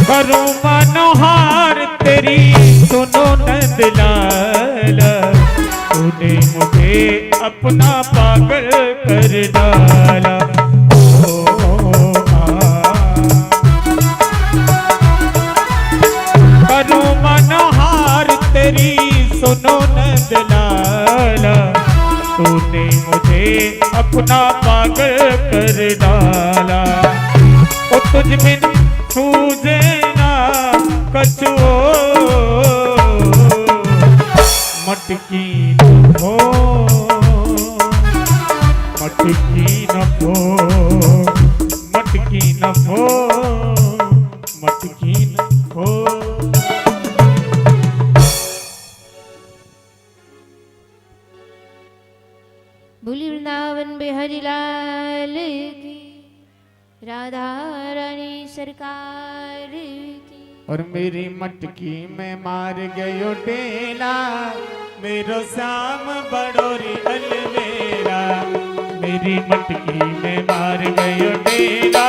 करूं मनोहार तेरी सुनो नंदलाला, तूने मुझे अपना पागल कर डाला। करूं मनोहार तेरी सुनो नंदलाला, तूने मुझे अपना पागल कर डाला। ओ तुझ बिन सूझे ना कछु, मटकी न हो, मटकी न हो, मटकी न हो, मटकी न हो। बोली वृंदावन बिहारी लाल की, राधा रानी सरकार की। और मेरी मटकी में मार गयो टेला, मेरो श्याम बड़ोरी अलवेला। मेरी मटकी में मार गयो टेला,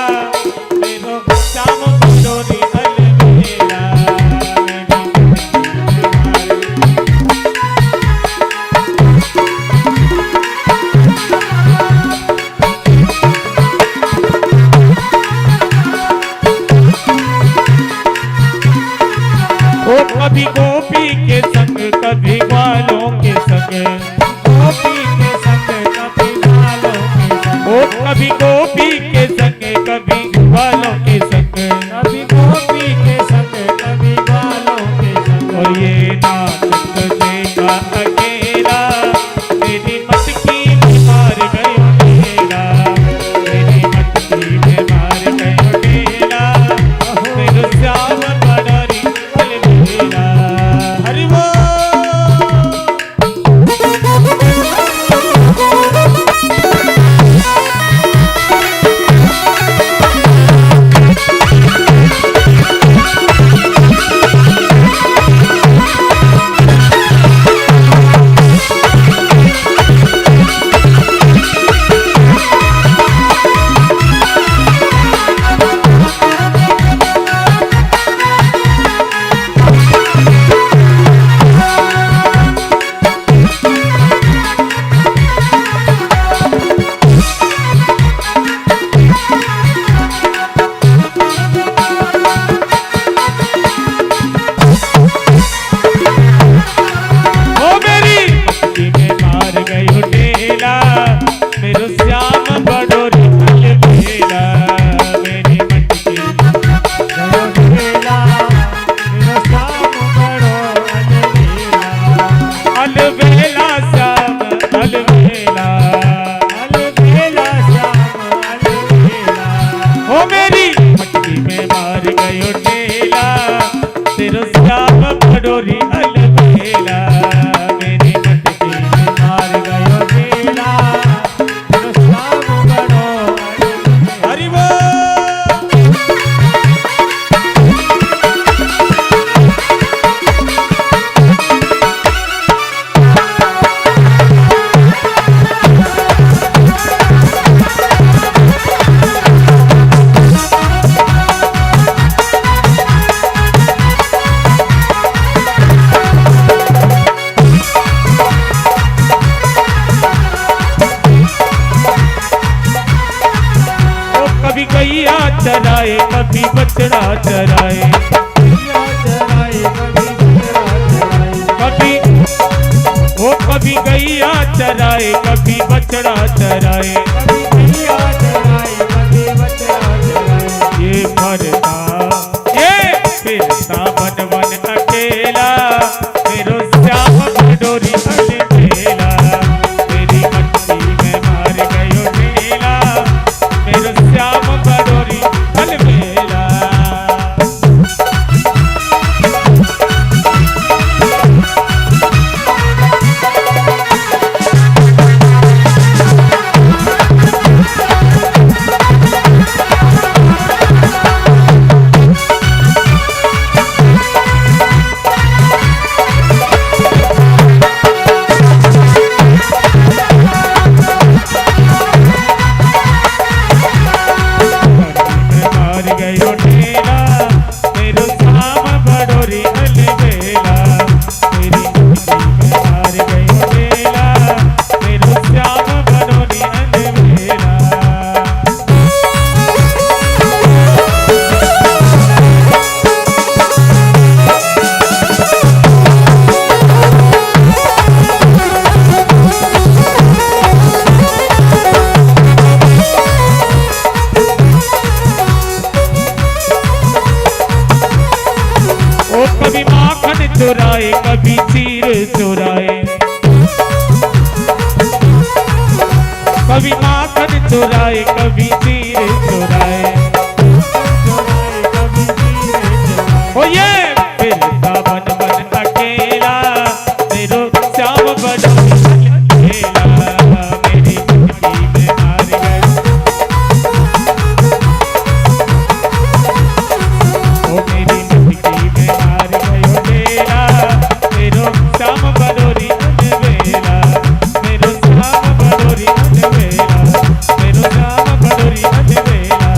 मेरो श्याम बड़ोरी अलवेला। कभी गोपी के संग कभी ग्वालों के संग, गोपी के संग कभी ग्वालों के संग। ओ कभी गोपी के संग कभी ग्वालों के संग, कभी गोपी के संग कभी ग्वालों के संग। और ये नाचत देखा अकेला, मेरी मटकी में मार गयो ढेला। मेरी मटकी में मार गयो ढेला, मेरे श्याम बड़ोरी अलवेला। हरि बोल। चराए कभी बछड़ा चराए, कभी वो कभी गैया चराए कभी बछड़ा चराए, ये भरता ये फिरता बन बन अकेला, मेरो श्याम डोरी अलबेला, मेरी मट्टी में मार गयो ढेला, मेरो श्याम डोरी अलबेला। चुराए कभी तीर चुराए, कभी तीर चुराए। ओ ये फिरता बन बन अकेला, मेरो श्याम बड़ो खेला, मेरी मुट्ठी में हार गए। ओ मेरी मुट्ठी में हार गयो खेला, मेरो श्याम बड़ोरी अनवेला, मेरो श्याम बड़ोरी अनवेला, मेरो श्याम बड़ोरी अनवेला,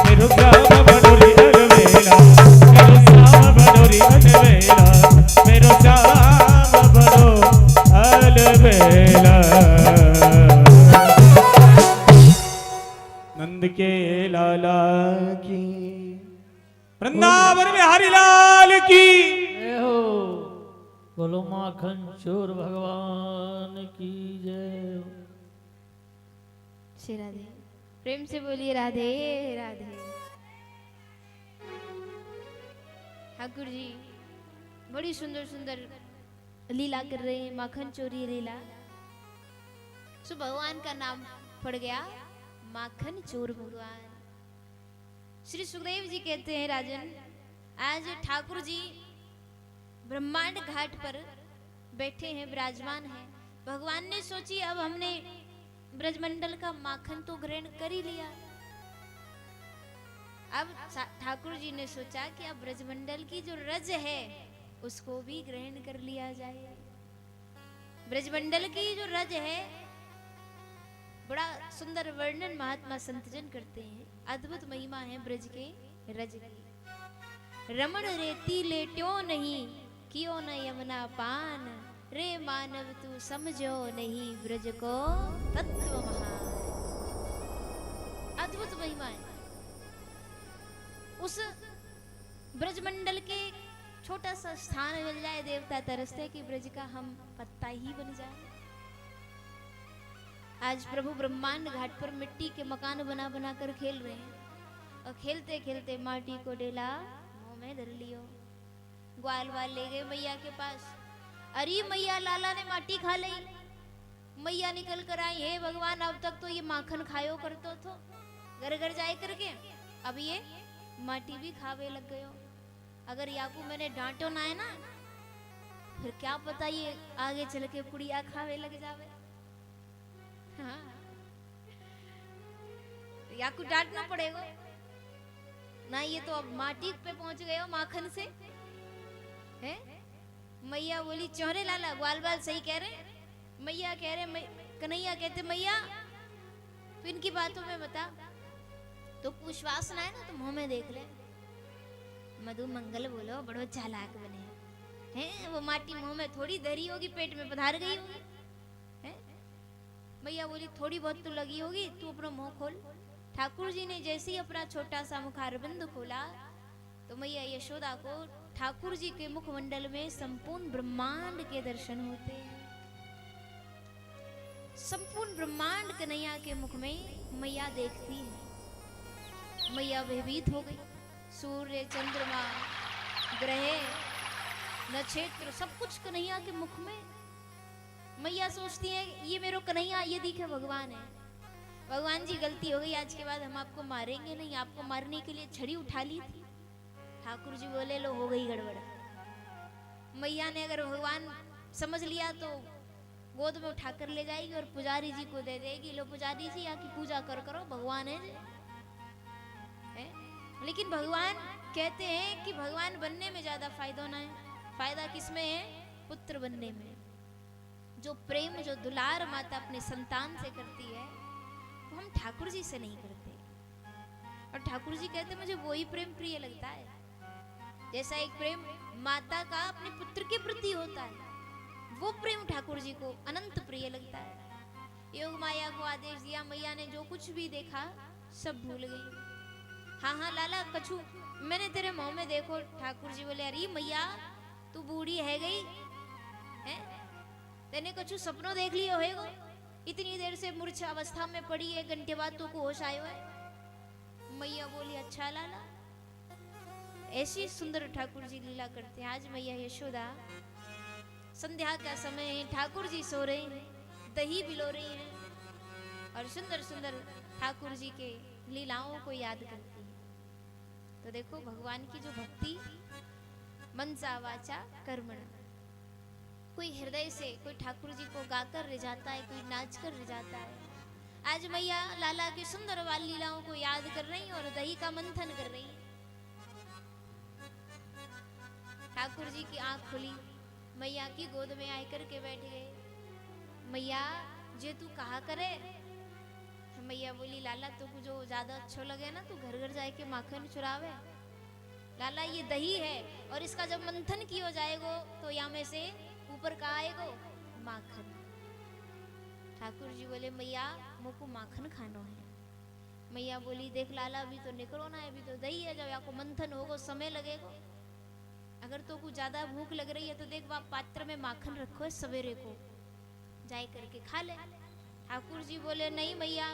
मेरो श्याम बड़ोरी अनवेला, मेरो श्याम बड़ोरी अनवेला, मेरो श्याम बड़ो अलवेला। नंद के लाला की, वृंदावन में हरिलाल की। जय हो। बोलो माखन चोर भगवान की जय हो। श्री राधे, प्रेम से बोलिए राधे राधे। ठाकुर जी बड़ी सुंदर सुंदर लीला कर रहे हैं, माखन चोरी लीला। सो भगवान का नाम पड़ गया माखन चोर भगवान। श्री सुखदेव जी कहते हैं राजन, आज ठाकुर जी ब्रह्मांड घाट पर बैठे हैं, विराजमान हैं। भगवान ने सोची अब हमने ब्रजमंडल का माखन तो ग्रहण कर ही लिया, अब ठाकुर जी ने सोचा कि अब ब्रजमंडल की जो रज है उसको भी ग्रहण कर लिया जाए। ब्रजमंडल की जो रज है, बड़ा सुंदर वर्णन महात्मा संतजन करते हैं। अद्भुत महिमा है ब्रज के रज की। रमण रेती लेट्यो नहीं, कियो न यमुना पान, रे मानव तू समझो नहीं ब्रज को तत्व महान। अद्भुत महिमा है। उस ब्रजमंडल के छोटा सा स्थान मिल जाए, देवता तरसते कि ब्रज का हम पत्ता ही बन जाए। आज प्रभु ब्रह्मांड घाट पर मिट्टी के मकान बना बना कर खेल रहे हैं, और खेलते खेलते माटी को डेला मुंह में धर लियो। ग्वाल वाल ले गए मैया के पास, अरे मैया लाला ने माटी खा ली। मैया निकल कर आई, हे भगवान अब तक तो ये माखन खायो करतो थो घर घर जाए करके, अब ये माटी भी खावे लग गयो। अगर याकू मैंने डांटो ना है ना, फिर क्या पता ये आगे चल के पुड़िया खावे लग जावे। हाँ। याकू डांटना पड़ेगा ना, ये तो अब माटी पे पहुंच गए हो माखन से। हैं? मैया बोली चौरे लाला, ग्वाल बाल सही कह रहे। मैया कह रहे, कन्हैया कहते मैया तो इनकी बातों में बता, तो विश्वास ना है ना तो मुंह में देख ले। मधु मंगल बोलो, बड़ो चालाक बने हैं। वो माटी मुंह में थोड़ी धरी होगी, पेट में पधार गई होगी। मैया बोली थोड़ी बहुत तो लगी होगी, तू अपना मुंह खोल। ठाकुर जी ने जैसे ही अपना छोटा सा मुखारबिंद खोला, तो मैया यशोदा को ठाकुर जी के मुखमंडल में संपूर्ण ब्रह्मांड के दर्शन होते हैं। संपूर्ण ब्रह्मांड कन्हैया के मुख में मैया देखती है। मैया भयभीत हो गई। सूर्य, चंद्रमा, ग्रह, नक्षत्र सब कुछ कन्हैया के मुख में। मैया सोचती है ये मेरो कन्हैया, ये दिखे भगवान है। भगवान जी गलती हो गई, आज के बाद हम आपको मारेंगे नहीं। आपको मारने के लिए छड़ी उठा ली थी। ठाकुर जी बोले लो हो गई गड़बड़। मैया ने अगर भगवान समझ लिया तो गोद में उठाकर ले जाएगी और पुजारी जी को दे देगी, लो पुजारी जी आकी पूजा करो, भगवान है। लेकिन भगवान कहते हैं कि भगवान बनने में ज्यादा फायदा ना है। फायदा किसमें है? पुत्र बनने में। जो प्रेम, जो दुलार माता अपने संतान से करती है, वो हम ठाकुर जी से नहीं करते। और ठाकुर जी कहते मुझे वही प्रेम प्रिय लगता है जैसा एक प्रेम माता का अपने पुत्र के प्रति होता है, वो प्रेम ठाकुर जी को अनंत प्रिय लगता है। योग माया को आदेश दिया, मैया ने जो कुछ भी देखा सब भूल गई। हाँ हाँ लाला कछु मैंने तेरे मुंह में देखो। ठाकुर जी बोले अरे मैया तू बूढ़ी है गई है, तेने कछु सपनों देख लियो होएगो। इतनी देर से मूर्छा अवस्था में पड़ी है, घंटे बाद तो को होश आयो है। मैया बोली अच्छा लाला। ऐसी सुंदर ठाकुर जी लीला करते हैं। आज मैया यशोदा संध्या का समय है, ठाकुर जी सो रहे हैं, दही बिलो रही है और सुंदर सुंदर ठाकुर जी के लीलाओं को याद करती है। तो देखो भगवान की जो भक्ति मनसा वाचा कर्मणा, कोई हृदय से कोई ठाकुर जी को गाकर रिझाता है, कोई नाच कर रिझाता है। आज मैया लाला की सुंदर वाली लीलाओं को याद कर रही और दही का मंथन कर रही। ठाकुर जी की आंख खुली, मैया की गोद में आकर के बैठ गए। मैया जे तू कहा करे। मैया बोली लाला तो जो ज्यादा अच्छा लगे ना तू घर घर जाके माखन चुरावे। लाला ये दही है और इसका जब मंथन किया जाएगो तो यहाँ में से ऊपर का आएगो माखन। ठाकुर जी बोले मैया मोको माखन खानो है। मैया बोली देख लाला अभी तो निकलो ना, अभी तो दही है, जब यहाँ को मंथन होगा समय लगेगा। अगर तो कुछ ज्यादा भूख लग रही है तो देख वहाँ पात्र में माखन रखो है, सवेरे को जाए करके खा ले। ठाकुर जी बोले नहीं मैया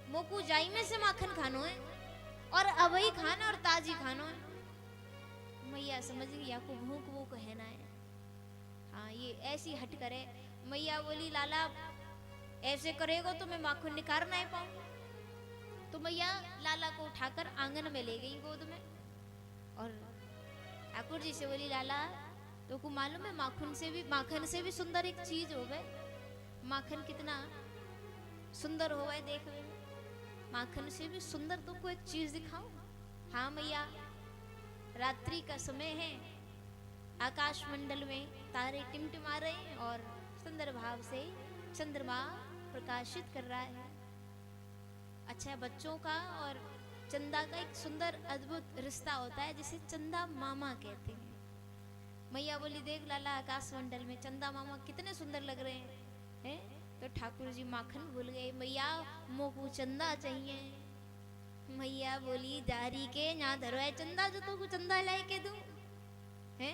मोकू जाई में से माखन खानो है और अभी खाना और ताजी खानो है। मैया समझ गई या को भूख वो कहना है। हाँ ये ऐसी हट करे। मैया बोली लाला ऐसे करेगो तो मैं माखन निकाल नहीं पाऊं। तो मैया लाला को उठाकर आंगन में ले गई गोद में और ठाकुर जी से बोली लाला तो को मालूम है माखन से भी सुंदर एक चीज हो गए। माखन कितना सुंदर हो गए देखने में। माखन से भी सुंदर तो को एक चीज दिखाऊं। हाँ मैया रात्रि का समय है, आकाश मंडल में तारे टिमटिमा रहे हैं और सुंदर भाव से चंद्रमा प्रकाशित कर रहा है। अच्छा बच्चों का और चंदा का एक सुंदर अद्भुत रिश्ता होता है जिसे चंदा मामा कहते हैं। मैया बोली देख लाला आकाश मंडल में चंदा मामा कितने सुंदर लग रहे हैं। तो ठाकुर जी माखन भूल गए। मैया मोको चंदा चाहिए। मैया बोली दारी के यहाँ धरो है चंदा जो तो को चंदा लाए के दूं है।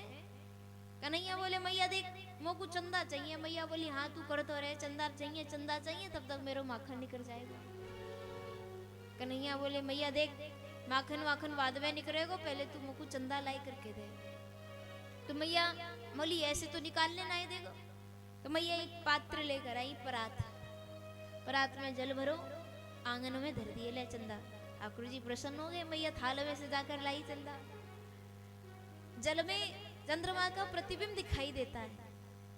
कन्हैया बोले मैया देख मोको चंदा चाहिए। मैया बोली हाँ तू कर तो रहे चंदा चाहिए तब तक मेरा माखन निकल जाएगा। कन्हैया बोले मैया देख माखन वाखन बाद में निकलेगा, पहले तू मुझको चंदा लाई करके दे। तो मैया बोली ऐसे तो निकालने नहीं देगा। तो मैया एक पात्र लेकर आई परात में जल भरो, आंगन में धर दिए ले चंदा। ठाकुर जी प्रसन्न हो गए। मैया थाल में से जाकर लाई चंदा। जल में चंद्रमा का प्रतिबिंब दिखाई देता है।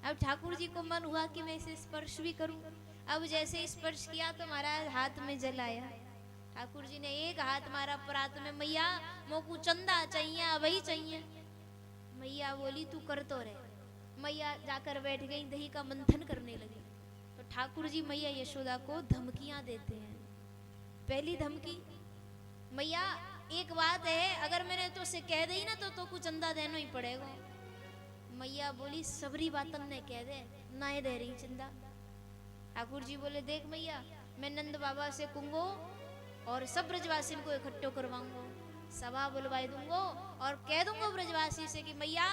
अब ठाकुर जी को मन हुआ कि मैं इसे स्पर्श भी करूं। अब जैसे स्पर्श किया तो महाराज हाथ में जल आया। ठाकुर जी ने एक हाथ मारा परात में। मैया मोकू चंदा चाहिए वही चाहिए। मैया बोली तू कर तो रहे। मैया जाकर बैठ गई, दही का मंथन करने लगी। तो ठाकुर जी मैया यशोदा को धमकियां देते हैं। पहली धमकी मैया एक बात है, अगर मैंने तो से कह दी ना तो कुछ चंदा देना ही पड़ेगा। मैया बोली सबरी बातन ने कह दे ना दे रही चंदा। ठाकुर जी बोले देख मैया मैं नंद बाबा से कहूंगो और सब ब्रजवासी को इकट्ठो करवाऊंगो, सभा बुलवाई दूंगो और कह दूंगो ब्रजवासी से कि मैया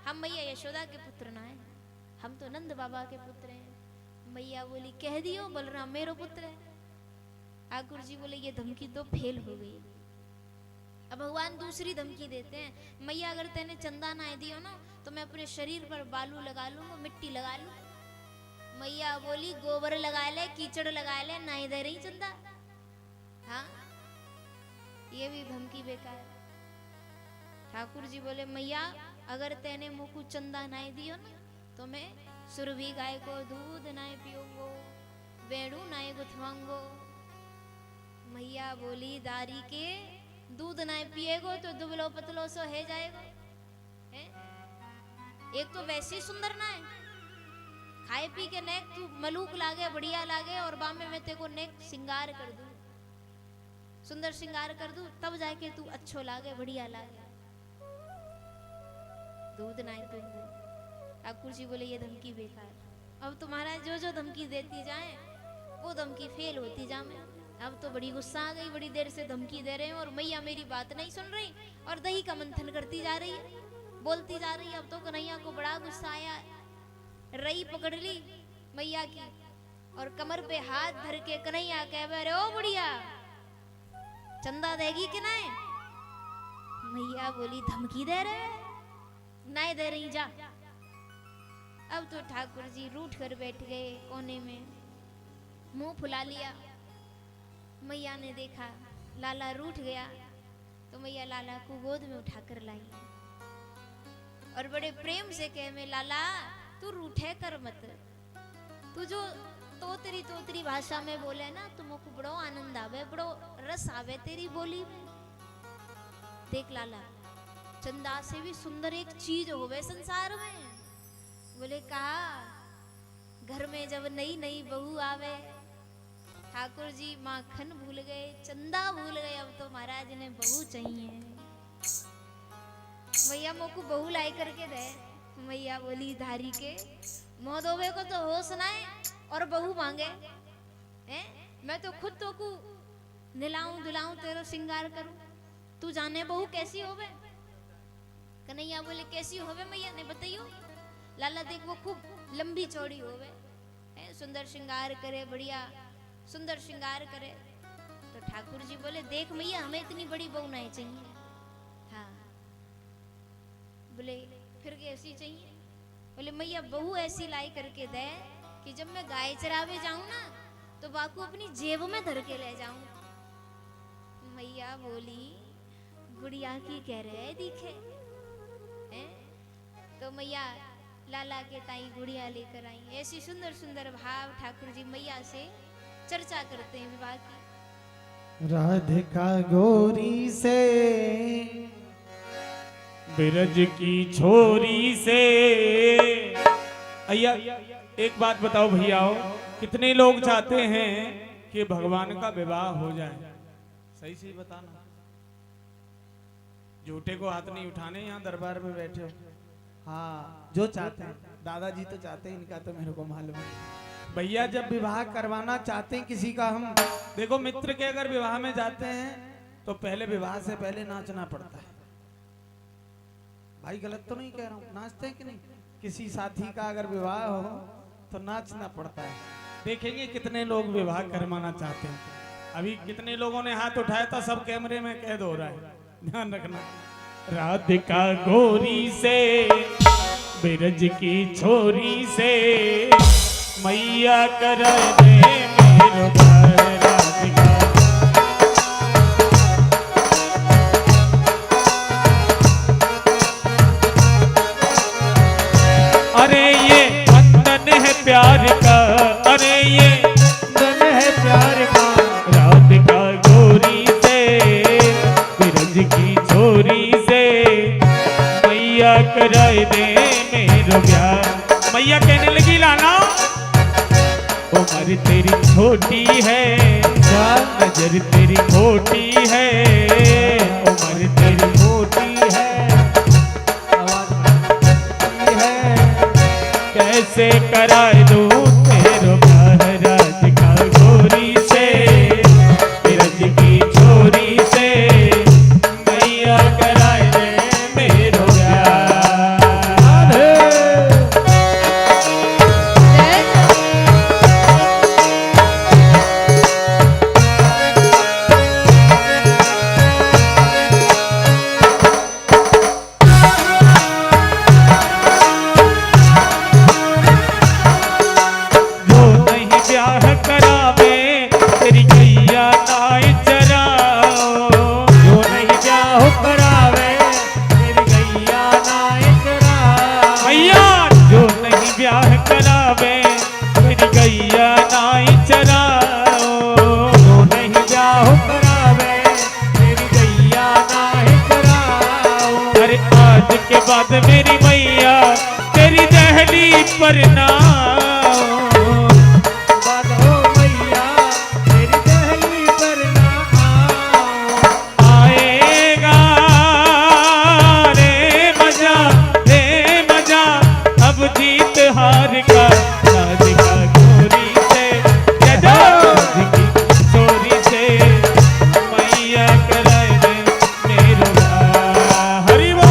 हम मैया यशोदा के पुत्र ना है, हम तो नंद बाबा के पुत्र हैं। मैया बोली कह दियो बलराम मेरो पुत्र है। ठाकुर जी बोले ये धमकी तो फेल हो गई। अब भगवान दूसरी धमकी देते हैं। मैया अगर तेने चंदा ना दियो ना तो मैं अपने शरीर पर बालू लगा लूंगा, मिट्टी लगा लूं। मैया बोली गोबर लगा ले, कीचड़ लगा ले, ना दे रही चंदा। हाँ ये भी धमकी बेकार। ठाकुर जी बोले मैया अगर तेने मुझको चंदा ना दियो ना तो मैं सुरभि गाय को दूध ना पियोंगो, बेड़ू ना गुथवांगो। मैया बोली दारी के दूध ना पिएगो तो दुबलो पतलो सो है जाएगो है? एक तो वैसे ही सुंदर ना है, खाए पी के नेक तू मलूक लागे बढ़िया लागे और बामे में तेको नेक सिंगार कर दूं, सुंदर सिंगार कर दूं तब जाके तू अच्छो लागे बढ़िया लागे। दूध ना पिएंगे। ठाकुर जी बोले ये धमकी बेकार। अब तुम्हारा जो जो धमकी देती जाए वो धमकी फेल होती जाए। अब तो बड़ी गुस्सा आ गई, बड़ी देर से धमकी दे रहे हैं और मैया मेरी बात नहीं सुन रही और दही का मंथन करती जा रही है, बोलती जा रही है। अब तो कन्हैया को बड़ा गुस्सा आया, रई पकड़ ली मैया की और कमर पे हाथ धर के कन्हैया कह रहे ओ बुढ़िया चंदा देगी कि नहीं। मैया बोली धमकी दे रहे नहीं दे रही जा। अब तो ठाकुर जी रूठ कर बैठ गए कोने में, मुंह फुला लिया। मैया ने देखा लाला रूठ गया तो मैया लाला को गोद में उठाकर लाई और बड़े प्रेम से कहे मैं लाला तू रूठे कर मत, तू जो तोतरी भाषा में बोले ना तुमको बड़ो आनंद आवे, बड़ो रस आवे तेरी बोली में। देख लाला चंदा से भी सुंदर एक चीज होवे संसार में। बोले कहा घर में जब नई नई बहू आवे, ठाकुर जी माखन भूल गए, चंदा भूल गए, अब तो महाराज ने बहू चाहिए। मैया मोको बहू लाई करके दे। मैया बोली धारी के मोदोबे को तो होश ना है और बहू मांगे हैं? मैं तो खुद तो को निलाऊं दुलाऊं तेरो श्रृंगार करूं, तू जाने बहू कैसी होवे। कन्हैया बोले कैसी होवे मैया ने बताइयो। लाला देख वो खूब लंबी चौड़ी होवे, सुंदर श्रृंगार करे, बढ़िया सुंदर श्रृंगार करे। तो ठाकुर जी बोले देख मैया हमें इतनी बड़ी बहू नहीं चाहिए। हाँ बोले फिर कैसी चाहिए? बोले मैया बहू ऐसी लाई करके दे कि जब मैं गाय चरावे जाऊं ना तो बाकू अपनी जेब में धर के ले जाऊं। मैया बोली गुड़िया की कह रहे दिखे हैं? तो मैया लाला के ताई गुड़िया लेकर आई। ऐसी सुंदर सुंदर भाव ठाकुर जी मैया से चर्चा करते हैं विवाह की। राधिका गौरी से बिरज की छोरी से। अय्या एक बात बताओ भैयाओ, कितने लोग चाहते हैं कि भगवान का विवाह हो जाए? सही से बताना, झूठे को हाथ नहीं उठाने। यहाँ दरबार में बैठे हो, हाँ जो चाहते हैं, दादाजी तो चाहते हैं, इनका तो मेरे को मालूम है। भैया जब विवाह करवाना चाहते हैं किसी का, हम देखो मित्र के अगर विवाह में जाते हैं तो पहले विवाह से पहले नाचना पड़ता है। भाई गलत तो नहीं कह रहा हूँ, नाचते हैं कि नहीं? किसी साथी का अगर विवाह हो तो नाचना पड़ता है। देखेंगे कितने लोग विवाह करवाना चाहते हैं। अभी कितने लोगों ने हाथ उठाया था, सब कैमरे में कैद हो रहा है, ध्यान रखना। राधिका गौरी से बिरज की छोरी से मैया कर दे मेरो घर। राधिका अरे ये बंधन है प्यार का, अरे ये बंधन है प्यार का। राधिका गौरी से बिरज की छोरी से मैया कराए दे मेरो प्यार। मैया कहने लगी लाला उम्र तेरी छोटी है, नजर तेरी खोटी है, उम्र तेरी मोटी है, कैसे कराए दूं तेरो प्यार। राधिका गौरी से बिरज की छोरी से मैया कराए दे मेरो प्यार। के बाद मेरी मैया तेरी दहली पर ना मैया तेरी दहली पर ना आएगा रे मजा अब जीत हार का। राधिका गौरी से की चोरी से मैया कराए दे मेरो हरि बोल।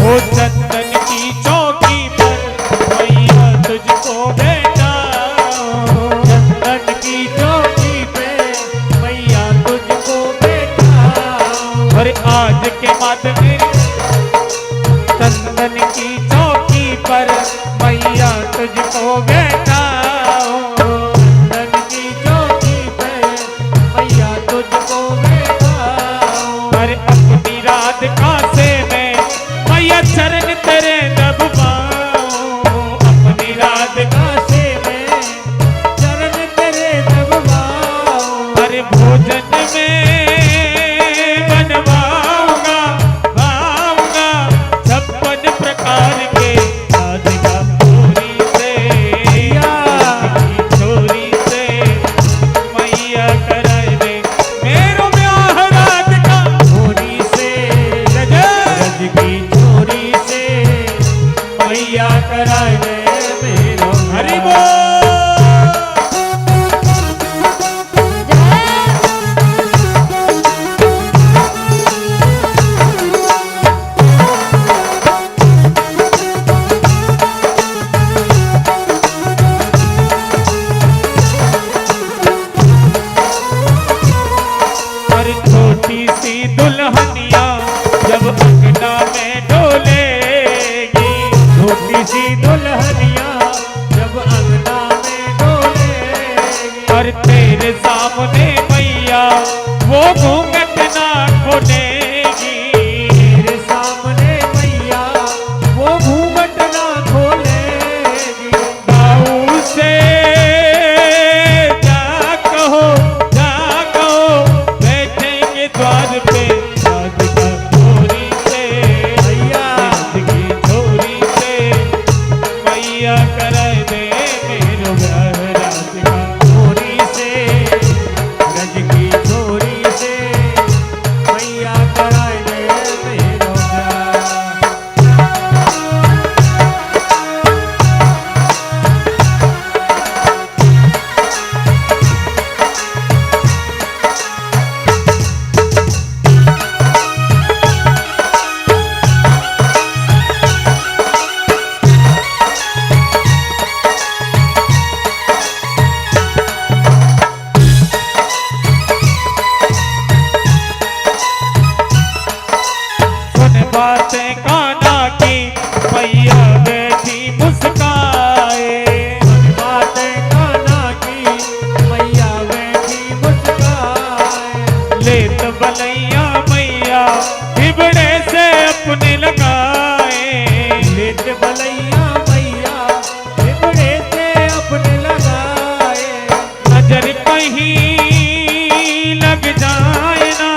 ओ चंदन की चौकी पर मैया तुझको बैठाऊं, चंदन की चौकी पे मैया तुझको बैठाऊं। और आज के बाद मेरी चंदन की चौकी पर मैया तुझको बैठाऊं, चंदन की चौकी पे मैया तुझको बैठाऊं। और अपनी राधिका से मैं मैया चरण तेरे दबवाऊं, अपनी राधिका से मैं चरण तेरे दबवाऊं। हर भोजन में बनवाऊंगा भाऊंगा 56 प्रकार के राधिका छोरी से, छोरी से मैया कराए दे मेरो ब्याह राधिका छोरी से रज की छोरी से मैया कराए दे मेरो हरि बोल। और छोटी सी दुल्हनिया जब अंगना में डोलेगी, छोटी सी दुल्हनिया जब अंगना में डोलेगी। और तेरे सामने मैया वो घूंघट ना खोलेगी, तेरे सामने मैया वो घूंघट ना खोलेगी। बाऊ से जा कहो बैठेंगे द्वार पे राधिका छोरी से, मैया की छोरी से मैया कराए दे मेरो ब्याह राधिका छोरी से रज की छोरी से मैया कराए दे मेरो ब्याह। सुन बातें काना की मैया बैठी मुस्काए, बातें काना की मैया बैठी मुस्काए। लेत बलैया मैया हिबड़े से अपने लगाए, लेत बलैया मैया हिबड़े से अपने लगाए। नजर कहीं लग जाए ना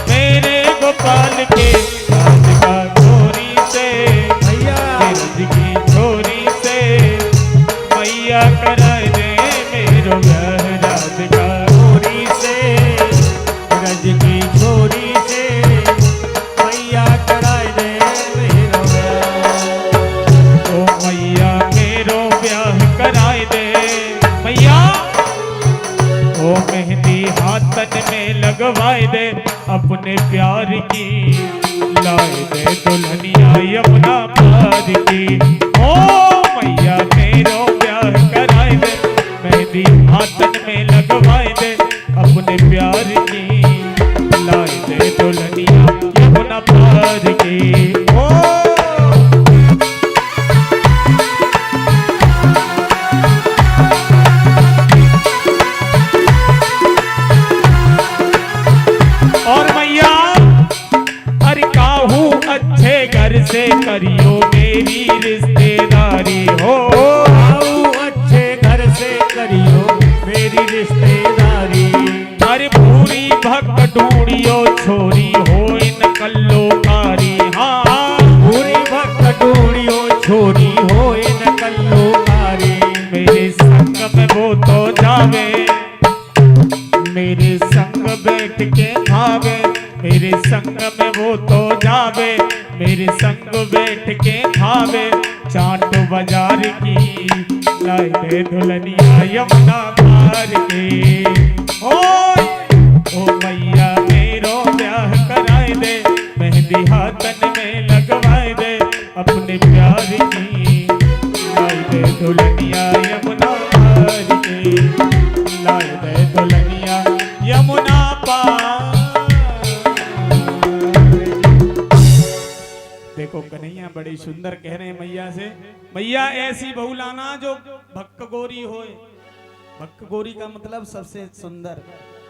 मेरे गोपाल के राधिका छोरी से, मैया की छोरी से मैया कराए दे मेरो ब्याह राधिका छोरी से रज की छोरी से मैया कराए दे मेरो ब्याह। ओ मैया मेरो ब्याह कराए दे मैया, ओ मेहंदी हाथन में लगवाए दे अपने प्यार की, लाए दे दुल्हनिया यमुना पार की। ओ मैया मेरो ब्याह कराए दे मेहंदी हाथन में लगवाए दे अपने प्यार की, लाए दे दुल्हनिया यमुना पार की। ओ और मैया अरे काहू अच्छे घर से करियो मेरी रिश्तेदारी हो, आओ अच्छे घर से करियो मेरी रिश्तेदारी। अरे पूरी भक्त ढूंढियो छोरी हो इन कल्लोकारी, हाँ पूरी भक्त ढूंढियो छोरी हो इन कल्लोकारी। मेरे संग में वो तो जावे, मेरे संग बैठ के खावे, मेरे संग में वो तो जावे, मेरे संग बैठ के खावे। चाट बाजार की लाए दे दुल्हनिया यमुना पार के। ओ मैया मेरो ब्याह कराए दे मेहंदी हाथन में देखो कन्हैया बड़ी सुंदर कह रहे हैं मैया से, मैया ऐसी बहू लाना जो भक्क गोरी होए। भक्क गोरी का मतलब सबसे सुंदर,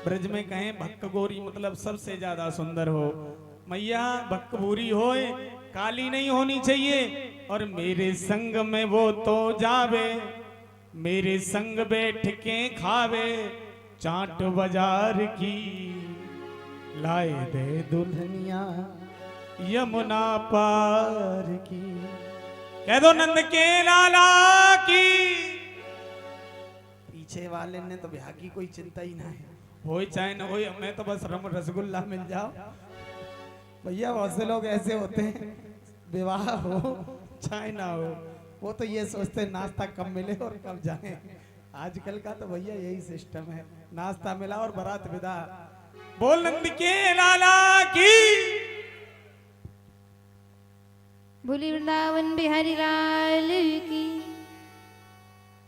ब्रज में कहें भक्क गोरी मतलब सबसे ज्यादा सुंदर हो। मैया भक्क भूरी होए, काली नहीं होनी चाहिए, और मेरे संग में वो तो जावे, मेरे संग बैठ के खावे, चाट बाजार की लाए दे दुल्हनिया यमुना पार की। कह दो नंद के लाला की। पीछे वाले ने तो ब्याह की कोई चिंता ही ना है, हो चाहे ना हो, हमें तो बस रसगुल्ला मिल जाओ। भैया बहुत से लोग ऐसे होते हैं, विवाह हो चाहे ना हो, वो तो ये सोचते हैं नाश्ता कब मिले और कब जाए। आजकल का तो भैया यही सिस्टम है, नाश्ता मिला और बारात विदा। बोल नंद के लाला की। बोली वृंदावन बिहारी लाल की।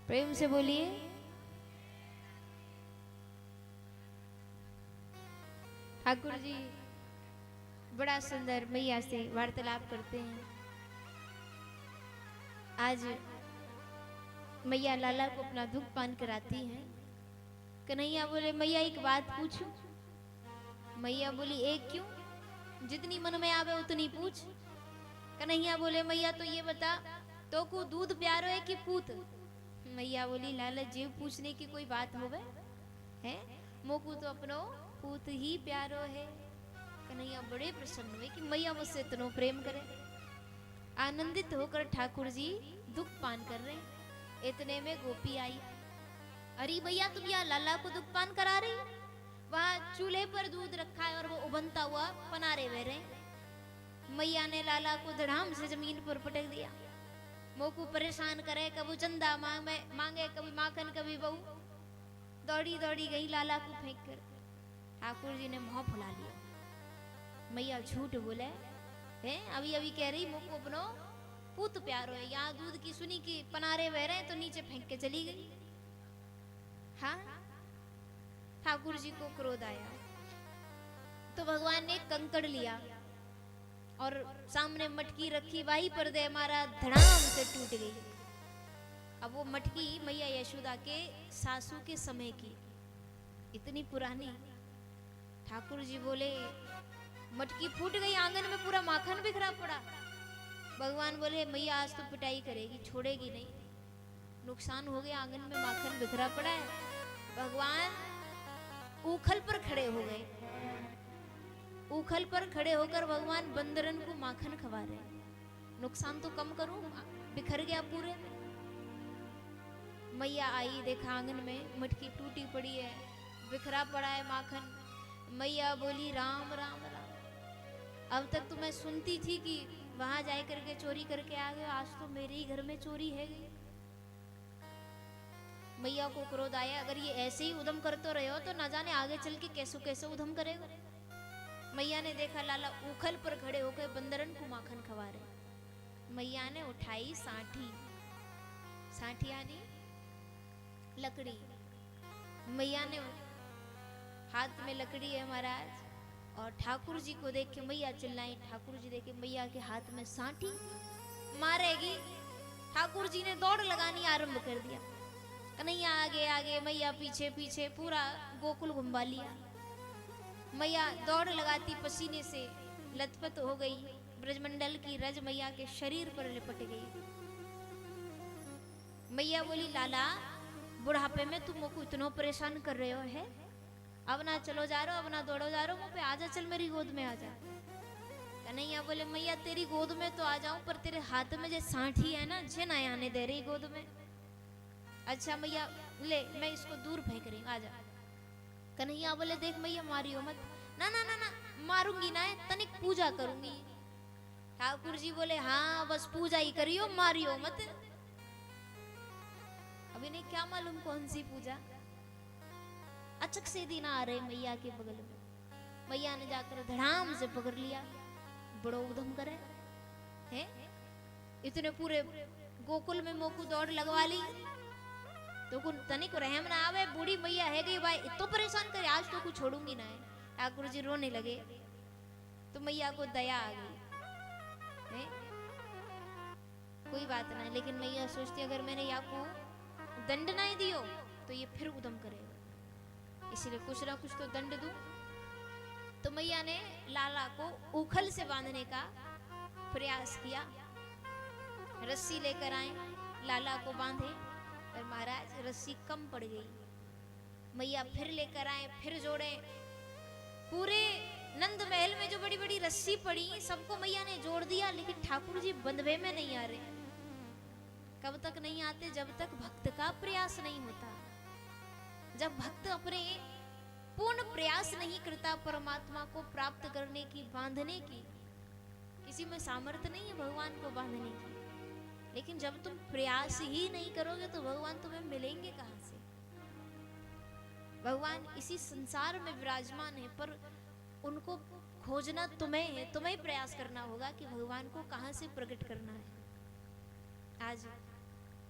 प्रेम से बोलिए। ठाकुर जी बड़ा सुंदर मैया से वार्तालाप करते हैं। आज मैया लाला को अपना दुख पान कराती हैं। कन्हैया बोले मैया एक बात पूछूं? मैया बोली एक क्यों, जितनी मन में आवे उतनी पूछ। कन्हैया बोले मैया तो ये बता, तो को दूध प्यारो है कि पूत? मैया बोली लाला जीव पूछने की कोई बात होवे है, मोकू तो अपनो पूत ही प्यारो है। कन्हैया बड़े प्रसन्न हुए कि मैया मुझसे इतना प्रेम करे। आनंदित होकर ठाकुर जी दुख पान कर रहे। इतने में गोपी आई। अरे भैया तुम यहाँ लाला को दुख पान करा रही? वहां चूल्हे पर दूध रखा है और वो उबलता हुआ पनारे बह रहे। मैया ने लाला को धड़ाम से जमीन पर पटक दिया। मोकू परेशान करे, कभी चंदा मांगे, कभी माखन, कभी बहू। दौड़ी दौड़ी गई लाला को फेंक कर। ठाकुर जी ने मुंह फुला लिया। मैया झूठ बोले हैं, अभी अभी कह रही मोकू अपनो पूत प्यारो है, यहाँ दूध की सुनी की पनारे बह रहे तो नीचे फेंक के चली गई। हाँ, ठाकुर जी को क्रोध आया तो भगवान ने कंकड़ लिया और सामने मटकी रखी, वही पर दे मारा, धड़ाम से टूट गई। अब वो मटकी मैया यशोदा के सासू के समय की, इतनी पुरानी। ठाकुर जी बोले मटकी फूट गई, आंगन में पूरा माखन बिखरा पड़ा। भगवान बोले मैया आज तो पिटाई करेगी, छोड़ेगी नहीं, नुकसान हो गया, आंगन में माखन बिखरा पड़ा है। भगवान उखल पर खड़े हो गए। उखल पर खड़े होकर भगवान बंदरन को माखन खवा रहे। नुकसान तो कम करूं, बिखर गया पूरे में। मैया आई, देखा आंगन में मटकी टूटी पड़ी है, बिखरा पड़ा है माखन। मैया बोली राम राम राम। अब तक तो मैं सुनती थी कि वहां जाए करके चोरी करके आ गए, आज तो मेरे ही घर में चोरी है गई। मैया को क्रोध आया, अगर ये ऐसे ही उधम करते रहे हो तो ना जाने आगे चल के कैसे कैसे उधम करेगा। मैया ने देखा लाला उखल पर खड़े होकर बंदरन को माखन खवा रहे। मैया ने उठाई सांठी, सांठी यानी लकड़ी। मैया ने हाथ में लकड़ी है महाराज, और ठाकुर जी को देख के मैया चिल्लाई। ठाकुर जी देखे मैया के हाथ में सांठी, मारेगी। ठाकुर जी ने दौड़ लगानी आरंभ कर दिया। कन्हैया आगे आगे, मैया पीछे पीछे, पूरा गोकुल घुमा लिया। मैया दौड़ लगाती पसीने से लथपथ हो गई। ब्रजमंडल की रज मैया के शरीर पर लिपट गई। मैया बोली लाला बुढ़ापे में तुम मुझको इतना परेशान कर रहे हो है, अब ना चलो जा रहे हो, अब ना दौड़ो जा रहे हो, मुझ पे आजा, चल मेरी गोद में आजा। कन्हैया बोले मैया तेरी गोद में तो आ जाऊं, पर तेरे हाथ में जो सांठी है ना, जे ना आने दे रही गोद में। अच्छा मैया ले, मैं इसको दूर फेंक रही हूँ, आजा। कन्हैया बोले देख मैया मारियो मत। ना ना ना ना, मारूंगी ना, तनिक पूजा करूंगी। ठाकुर जी बोले हाँ बस पूजा ही करियो, मारियो मत। अभी नहीं क्या मालूम कौन सी पूजा। अचक से दिन आ रहे मैया के बगल में। मैया ने जाकर धड़ाम से पकड़ लिया। बड़ो उधम करे है, इतने पूरे गोकुल में मोकू दौड़ लगवा ली तो कुछ तनिक रहम ना आवे। बूढ़ी मैया है गई भाई, इतो परेशान करे, आज तो कुछ छोड़ूंगी ना है। ठाकुर जी रोने लगे तो मैया को दया आ गई। कोई बात नहीं, लेकिन मैया सोचती अगर मैंने या को दंड नहीं दियो तो ये फिर उदम करेगा, इसलिए कुछ ना कुछ तो दंड दूं। तो मैया ने लाला को उखल से बांधने का प्रयास किया। रस्सी लेकर आए, लाला को बांधे, और महाराज रस्सी कम पड़ गई। मैया फिर लेकर आए, फिर जोड़े। पूरे नंद महल में जो बड़ी बड़ी रस्सी पड़ी सबको मैया ने जोड़ दिया, लेकिन ठाकुर जी बंधवे में नहीं आ रहे। कब तक नहीं आते? जब तक भक्त का प्रयास नहीं होता। जब भक्त अपने पूर्ण प्रयास नहीं करता परमात्मा को प्राप्त करने की, बांधने की, किसी में सामर्थ्य नहीं है भगवान को बांधने की, लेकिन जब तुम प्रयास ही नहीं करोगे तो भगवान तुम्हें मिलेंगे कहां से? भगवान इसी संसार में विराजमान है, पर उनको खोजना तुम्हें है, तुम्हें प्रयास करना होगा कि भगवान को कहां से प्रकट करना है। आज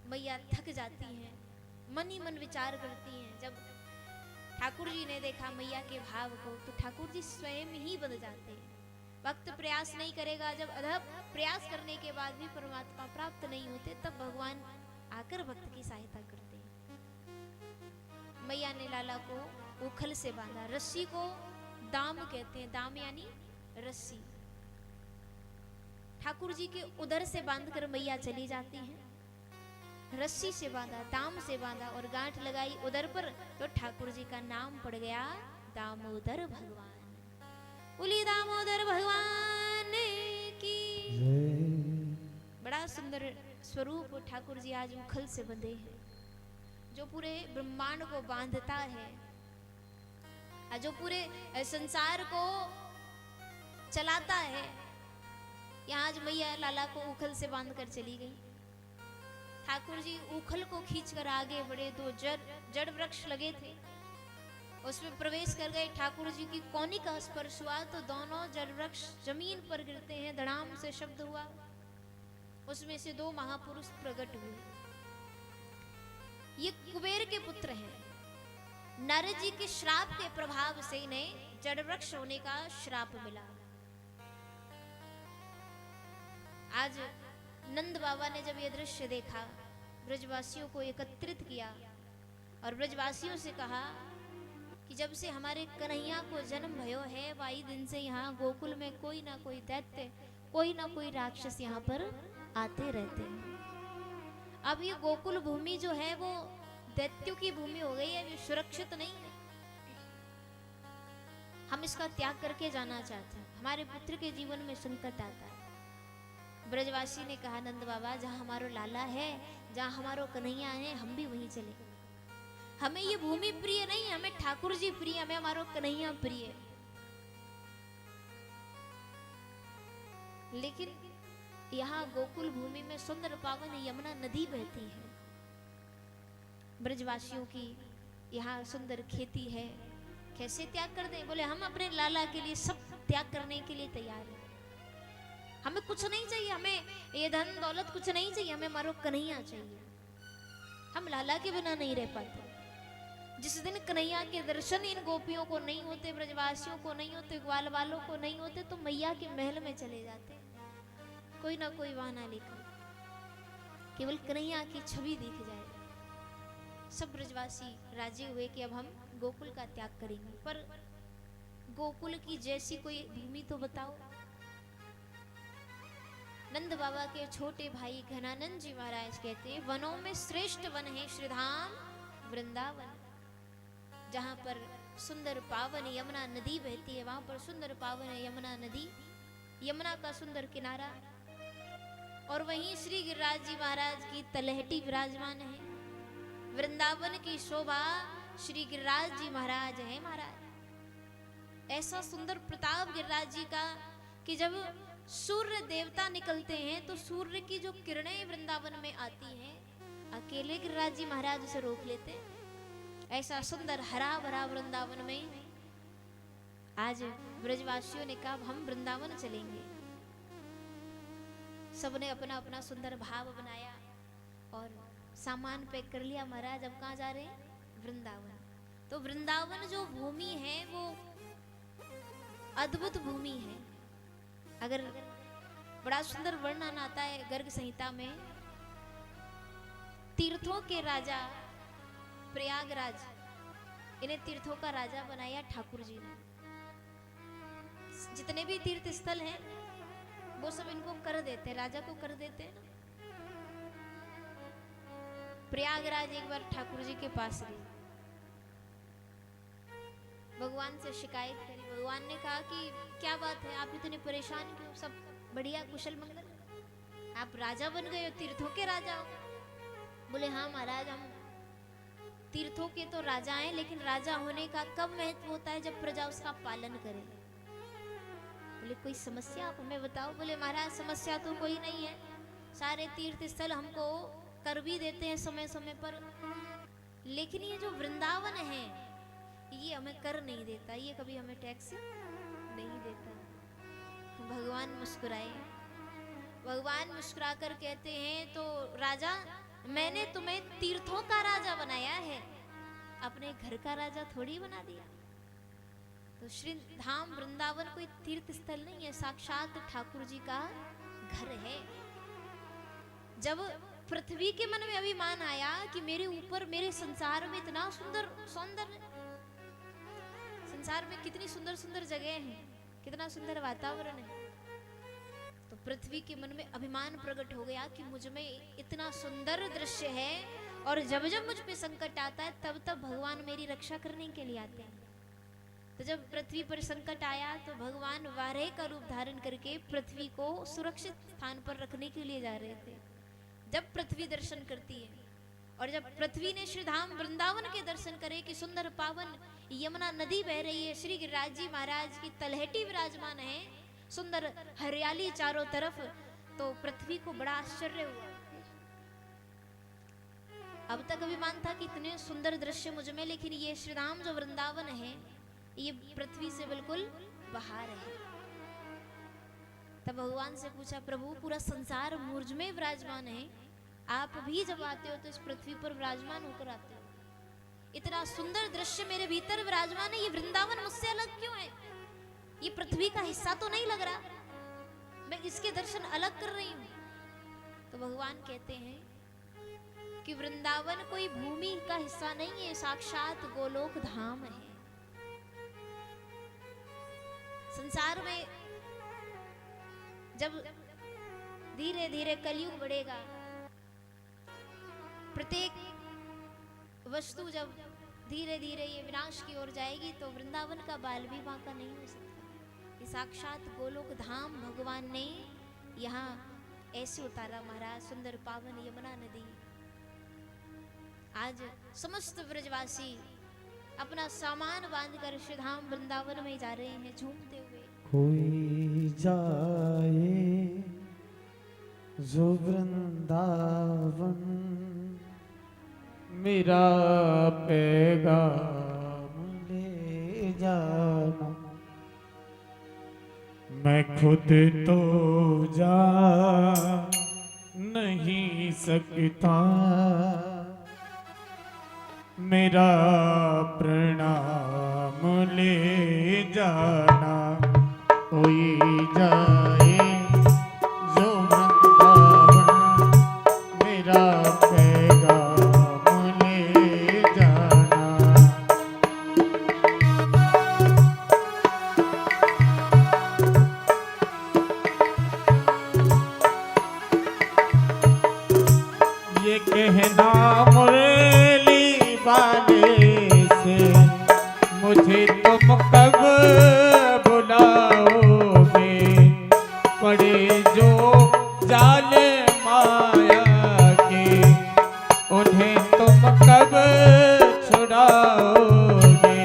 मैया थक जाती हैं, मन ही मन विचार करती हैं। जब ठाकुर जी ने देखा मैया के भाव को तो ठाकुर जी स्वयं ही बन जाते हैं। भक्त प्रयास नहीं करेगा, जब अधब प्रयास करने के बाद भी परमात्मा प्राप्त नहीं होते, तब भगवान आकर भक्त की सहायता करते हैं। मैया ने लाला को उखल से बांधा। रस्सी को दाम कहते हैं, दाम यानी रस्सी। ठाकुर जी के उदर से बांधकर मैया चली जाती हैं। रस्सी से बांधा, दाम से बांधा और गांठ लगाई उदर पर, तो ठाकुर जी का नाम पड़ गया दामोदर भगवान। बोली दामोदर भगवान की। बड़ा सुंदर स्वरूप ठाकुर जी आज उखल से बंधे हैं, जो पूरे ब्रह्मांड को बांधता है, जो पूरे संसार को चलाता है। यहाँ आज मैया लाला को उखल से बांध कर चली गई। ठाकुर जी उखल को खींचकर आगे बढ़े। दो जड़ वृक्ष लगे थे, उसमें प्रवेश कर गए। ठाकुर जी की कोनी का स्पर्श हुआ तो दोनों जड़ वृक्ष जमीन पर गिरते हैं। धड़ाम से शब्द हुआ, उसमें से दो महापुरुष प्रकट हुए। ये कुबेर के पुत्र हैं। नारद जी के श्राप के प्रभाव से इन्हें जड़ वृक्ष होने का श्राप मिला। आज नंद बाबा ने जब यह दृश्य देखा, ब्रजवासियों को एकत्रित किया और ब्रजवासियों से कहा कि जब से हमारे कन्हैया को जन्म भयो है, वाई दिन से यहाँ गोकुल में कोई ना कोई दैत्य, कोई ना कोई राक्षस यहाँ पर आते रहते हैं। अब ये गोकुल भूमि जो है वो दैत्यों की भूमि हो गई है, ये सुरक्षित नहीं है। हम इसका त्याग करके जाना चाहते हैं, हमारे पुत्र के जीवन में संकट आता है। ब्रजवासी ने कहा, नंद बाबा जहाँ हमारो लाला है, जहाँ हमारो कन्हैया है, हम भी वहीं चले। हमें ये भूमि प्रिय नहीं, हमें ठाकुर जी प्रिय, हमें हमारो कन्हैया प्रिय। लेकिन यहाँ गोकुल भूमि में सुंदर पावन यमुना नदी बहती है। ब्रजवासियों की यहाँ सुंदर खेती है, कैसे त्याग कर दें? बोले हम अपने लाला के लिए सब त्याग करने के लिए तैयार हैं। हमें कुछ नहीं चाहिए, हमें ये धन दौलत कुछ नहीं चाहिए, हमें हमारो कन्हैया चाहिए। हम लाला के बिना नहीं रह पाते। जिस दिन कन्हैया के दर्शन इन गोपियों को नहीं होते, ब्रजवासियों को नहीं होते, ग्वाल वालों को नहीं होते, तो मैया के महल में चले जाते, कोई ना कोई बहाना लेकर, केवल कन्हैया की छवि दिख जाए। सब ब्रजवासी राजी हुए कि अब हम गोकुल का त्याग करेंगे। पर गोकुल की जैसी कोई भूमि तो बताओ। नंद बाबा के छोटे भाई घनानंद जी महाराज कहते हैं, वनों में श्रेष्ठ वन है श्रीधाम वृंदावन। जहाँ पर सुंदर पावन यमुना नदी बहती है, वहां पर सुंदर पावन यमुना नदी, यमुना का सुंदर किनारा, और वहीं श्री गिरिराज जी महाराज की तलहटी विराजमान है। वृंदावन की शोभा श्री गिरिराज जी महाराज है। महाराज ऐसा सुंदर प्रताप गिरिराज जी का कि जब सूर्य देवता निकलते हैं तो सूर्य की जो किरणें वृंदावन में आती हैं, अकेले गिरिराज जी महाराज उसे रोक लेते हैं। ऐसा सुंदर हरा भरा वृंदावन में आज ब्रजवासियों ने कहा हम वृंदावन चलेंगे। सबने अपना अपना सुंदर भाव बनाया और सामान पैक कर लिया। महाराज अब कहाँ जा रहे हैं? वृंदावन। तो वृंदावन जो भूमि है वो अद्भुत भूमि है। अगर बड़ा सुंदर वर्णन आता है गर्ग संहिता में तीर्थों के राजा प्रयागराज, इन्हें तीर्थों का राजा बनाया ठाकुर जी ने। जितने भी तीर्थ स्थल हैं वो सब इनको कर देते, राजा को कर देते हैं ना। प्रयागराज एक बार ठाकुर जी के पास गई, भगवान से शिकायत करी। भगवान ने कहा कि क्या बात है, आप इतने परेशान क्यों, सब बढ़िया कुशल मंगल, आप राजा बन गए हो, तीर्थों के राजा हो। बोले हाँ महाराज, हम तीर्थों के तो राजा हैं, लेकिन राजा होने का कब महत्व होता है, जब प्रजा उसका पालन करे। बोले कोई समस्या आप हमें बताओ। बोले महाराज समस्या तो कोई नहीं है, सारे तीर्थ स्थल हमको कर भी देते हैं समय समय पर, लेकिन ये जो वृंदावन है ये हमें कर नहीं देता, ये कभी हमें टैक्स नहीं देता। भगवान मुस्कुराए, भगवान मुस्कुरा कर कहते हैं तो राजा, मैंने तुम्हें तीर्थों का राजा बनाया है, अपने घर का राजा थोड़ी बना दिया। तो श्री धाम वृंदावन कोई तीर्थ स्थल नहीं है, साक्षात ठाकुर जी का घर है। जब पृथ्वी के मन में अभिमान आया कि मेरे ऊपर, मेरे संसार में इतना सुंदर सौंदर्य, संसार में कितनी सुंदर सुंदर जगह हैं, कितना सुंदर वातावरण है, तो पृथ्वी के मन में अभिमान प्रकट हो गया कि मुझ में इतना सुंदर दृश्य है, और जब जब मुझ पे संकट आता है तब तब भगवान मेरी रक्षा करने के लिए आते हैं। तो जब पृथ्वी पर संकट आया तो भगवान वाराह का रूप धारण करके पृथ्वी को सुरक्षित स्थान पर रखने के लिए जा रहे थे। जब पृथ्वी दर्शन करती है, और जब पृथ्वी ने श्री धाम वृंदावन के दर्शन करे कि सुंदर पावन यमुना नदी बह रही है, श्री गिरिराज जी महाराज की तलहटी विराजमान है, सुंदर हरियाली चारों तरफ, तो पृथ्वी को बड़ा आश्चर्य हुआ। अब तक अभिमान था कि इतने सुंदर दृश्य मुझ में, लेकिन ये श्री धाम जो वृंदावन है ये पृथ्वी से बिल्कुल बाहर है। तब भगवान से पूछा, प्रभु पूरा संसार मुझ में विराजमान है, आप भी जब आते हो तो इस पृथ्वी पर विराजमान होकर आते हो, इतना सुंदर दृश्य मेरे भीतर विराजमान है, ये वृंदावन मुझसे अलग क्यों है, ये पृथ्वी का हिस्सा तो नहीं लग रहा, मैं इसके दर्शन अलग कर रही हूं। तो भगवान कहते हैं कि वृंदावन कोई भूमि का हिस्सा नहीं है, साक्षात गोलोक धाम है। संसार में जब धीरे धीरे कलयुग बढ़ेगा, प्रत्येक वस्तु जब धीरे धीरे ये विनाश की ओर जाएगी, तो वृंदावन का बाल भी वहां का नहीं हो सकता। ये साक्षात गोलोक धाम भगवान ने यहाँ ऐसे उतारा महाराज, सुंदर पावन यमुना नदी। आज समस्त ब्रजवासी अपना सामान बांधकर श्री धाम वृंदावन में जा रहे हैं झूमते हुए। कोई जाए जो वृंदावन, मेरा पैगाम ले जाना, मैं खुद तो जा नहीं सकता, मेरा प्रणाम ले जाना। कोई जाए जो वृंदावन, मेरा पैगाम ले जाना। ये कहना मुरली वाले से, मुझे तुम कब बुलाओगे, पड़े जो जाल माया के, उन्हें तुम कब छुड़ाओगे,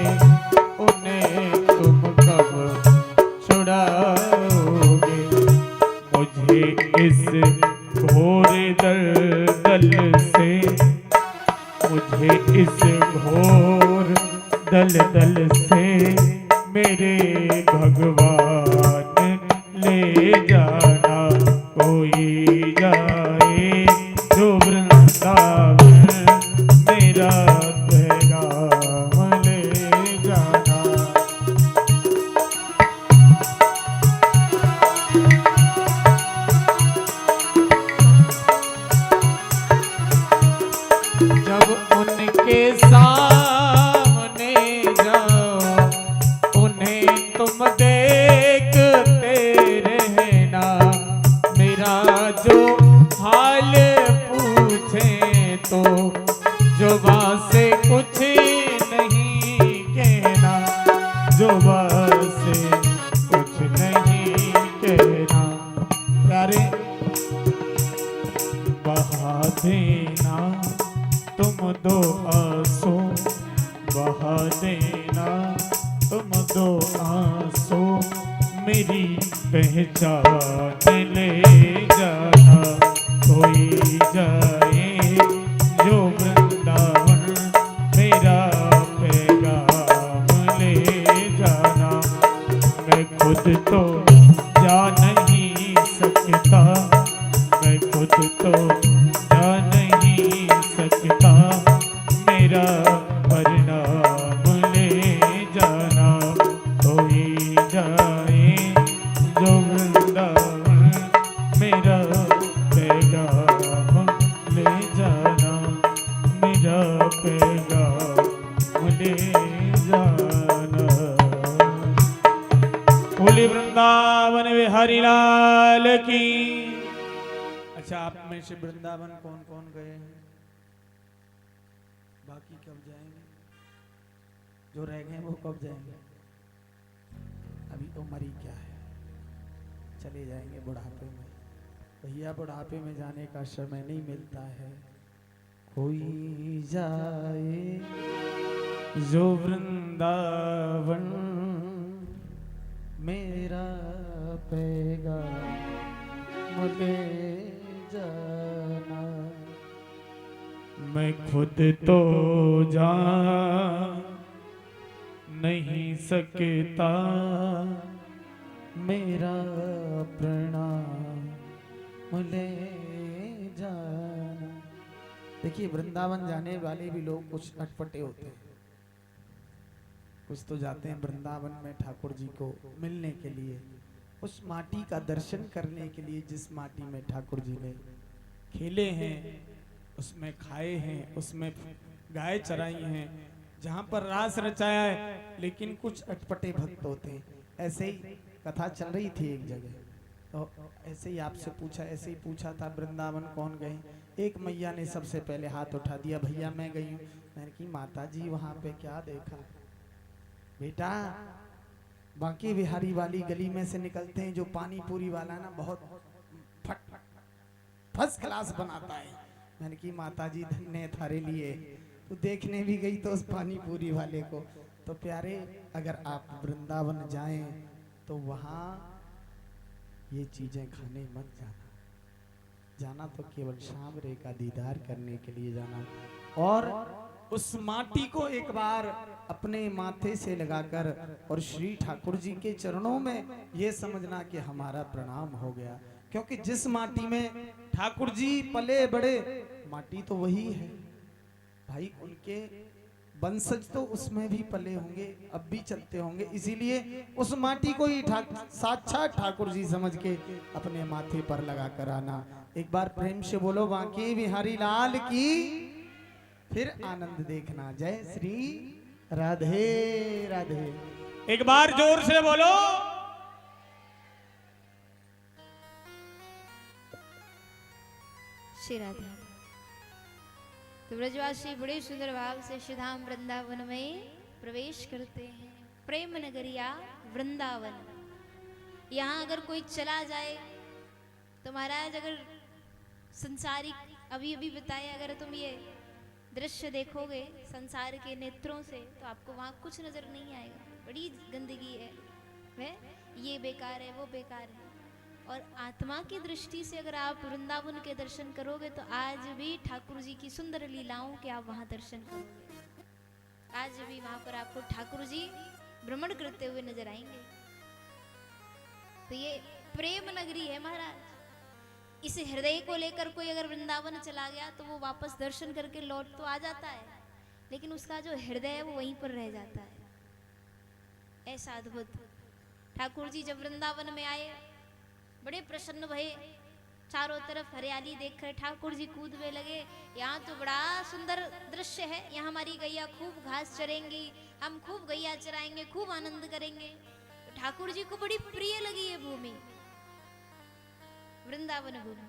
उन्हें तुम कब छुड़ाओगे। मुझे इस घोर दलदल से, मुझे इस घोर दलदल से मेरे भगवान ले जाना। कोई जाए जो वृंदावन, मेरा पैगाम ले जाना। चाँद ले जाना कोई जाए जो वृंदावन मेरा पैगाम ले जाना। मैं खुद तो जा नहीं सकता, मैं खुद तो जा नहीं सकता, मेरा परिणाम ले जाना कोई जाए जो वृंदावन मेरा पैगाम ले जाना, मेरा पैगाम ले जाना। बोले वृंदावन बिहारी लाल की। अच्छा, आप में से वृंदावन कौन कौन गए हैं? बाकी कब जाएंगे? जो रह गए वो कब जाएंगे? अभी उम्र ही क्या है, चले जाएंगे बुढ़ापे में। भैया बुढ़ापे में जाने का समय नहीं मिलता है। कोई जाए जो वृंदावन मेरा पैगाम ले जाना। मैं खुद तो जा नहीं सकता, मेरा प्रणाम ले जाना। देखिए, वृंदावन जाने वाले भी लोग कुछ अटपटे होते हैं। कुछ तो जाते हैं वृंदावन में ठाकुर जी को मिलने के लिए, उस माटी का दर्शन करने के लिए जिस माटी में ठाकुर जी ने खेले हैं, उसमें खाए हैं, उसमें गाय चराई हैं, जहाँ पर रास रचाया है। लेकिन कुछ अटपटे भक्त होते हैं। ऐसे ही कथा चल रही थी एक जगह, तो ऐसे ही आपसे पूछा, ऐसे ही पूछा था वृंदावन कौन गए। एक मैया ने सबसे पहले हाथ उठा दिया, भैया मैं गई हूँ। मैंने की माता जी वहाँ पे क्या देखा? बेटा, बांके बिहारी वाली गली में से निकलते हैं जो पानी पूरी वाला ना बहुत फर्स्ट क्लास बनाता है। मैंने की माता जी धन्य थारे लिए, तो देखने भी गई तो उस पानी पूरी वाले को। तो प्यारे, अगर आप वृंदावन जाएं तो वहाँ ये चीजें खाने मत जाना। जाना तो केवल श्याम रे का दीदार करने के लिए जाना, और उस माटी को एक बार अपने माथे से लगाकर और श्री ठाकुर जी के चरणों में ये समझना कि हमारा प्रणाम हो गया। क्योंकि जिस माटी में ठाकुर जी पले बड़े, माटी तो वही है भाई। उनके वंशज तो उसमें भी पले होंगे, अब भी चलते होंगे। इसीलिए उस माटी को ही साक्षात ठाकुर जी समझ के अपने माथे पर लगा कर आना। एक बार प्रेम से बोलो बांके बिहारी लाल की, फिर आनंद देखना। जय श्री राधे राधे। एक बार जोर से बोलो। श्री राधे। तो ब्रजवासी बड़े सुंदर भाव से श्रीधाम वृंदावन में प्रवेश करते हैं। प्रेम नगरिया वृंदावन। यहाँ अगर कोई चला जाए तो महाराज, अगर संसारिक अभी अभी बताया, अगर तुम ये दृश्य देखोगे संसार के नेत्रों से तो आपको वहाँ कुछ नजर नहीं आएगा। बड़ी गंदगी है, वह ये बेकार है, वो बेकार है। और आत्मा की दृष्टि से अगर आप वृंदावन के दर्शन करोगे तो आज भी ठाकुर जी की सुंदर लीलाओं के आप वहाँ दर्शन करोगे। आज भी वहाँ पर आपको ठाकुर जी भ्रमण करते हुए नजर आएंगे। तो ये प्रेम नगरी है महाराज। इस हृदय को लेकर कोई अगर वृंदावन चला गया तो वो वापस दर्शन करके लौट तो आ जाता है, लेकिन उसका जो हृदय है वो वहीं पर रह जाता है। ऐसा अद्भुत ठाकुर जी जब वृंदावन में आए, बड़े प्रसन्न भये। चारों तरफ हरियाली देखकर ठाकुर जी कूदने लगे। यहाँ तो बड़ा सुंदर दृश्य है, यहाँ हमारी गैया खूब घास चरेंगी, हम खूब गैया चराएंगे, खूब आनंद करेंगे। तो ठाकुर जी को बड़ी प्रिय लगी ये भूमि, वृंदावन भूमि।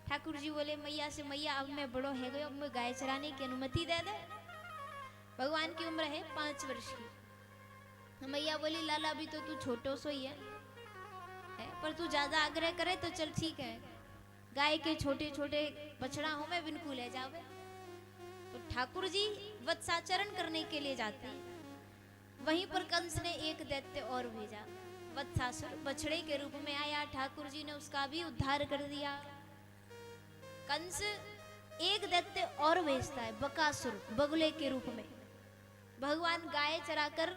ठाकुर जी बोले मैया से, मैया अब मैं बड़ो है गयो, अब मैं गाय चराने की अनुमति दे दे। भगवान की उम्र है 5 वर्ष की। मैया बोली लाला अभी तो तू छोटो सो ही है, पर तू ज्यादा आग्रह करे तो चल ठीक है, गाय के छोटे छोटे बछड़ा हो मैं बिनको ले जावे। तो ठाकुर जी वत्साचरण करने के लिए जाते हैं। वहीं पर कंस ने एक दैत्य और भेजा। वत्सासुर बछड़े के रूप में आया, ठाकुर जी ने उसका भी उद्धार कर दिया। कंस एक दैत्य और भेजता है, बकासुर, बगुले के रूप में। भगवान गाय चराकर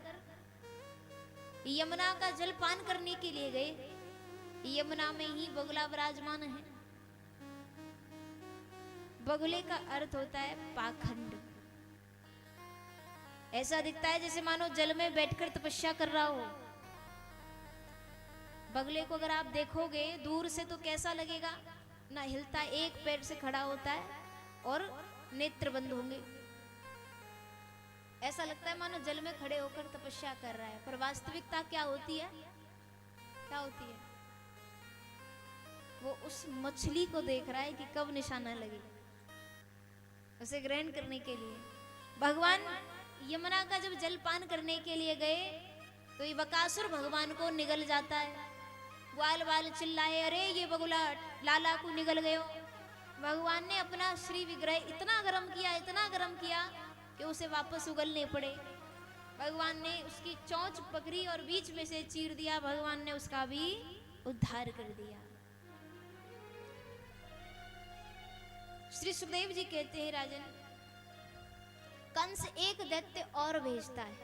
यमुना का जल पान करने के लिए गए, यमुना में ही बगुला विराजमान है। बगुले का अर्थ होता है पाखंड। ऐसा दिखता है जैसे मानो जल में बैठकर तपस्या कर रहा हो। बगुले को अगर आप देखोगे दूर से तो कैसा लगेगा, ना हिलता, एक पैर से खड़ा होता है और नेत्र बंद होंगे। ऐसा लगता है मानो जल में खड़े होकर तपस्या कर रहा है, पर वास्तविकता क्या होती है? क्या होती है? वो उस मछली को देख रहा है कि कब निशाना लगे, उसे ग्रहण करने के लिए। भगवान यमुना का जब जलपान करने के लिए गए तो ये बकासुर भगवान को निगल जाता है। ग्वाल बाल चिल्लाए, अरे ये बगुला लाला को निगल गयो। भगवान ने अपना श्री विग्रह इतना गर्म किया, इतना गर्म किया कि उसे वापस उगलने पड़े। भगवान ने उसकी चोंच पकड़ी और बीच में से चीर दिया। भगवान ने उसका भी उद्धार कर दिया। श्री सुखदेव जी कहते हैं, राजन, कंस एक दैत्य और भेजता है,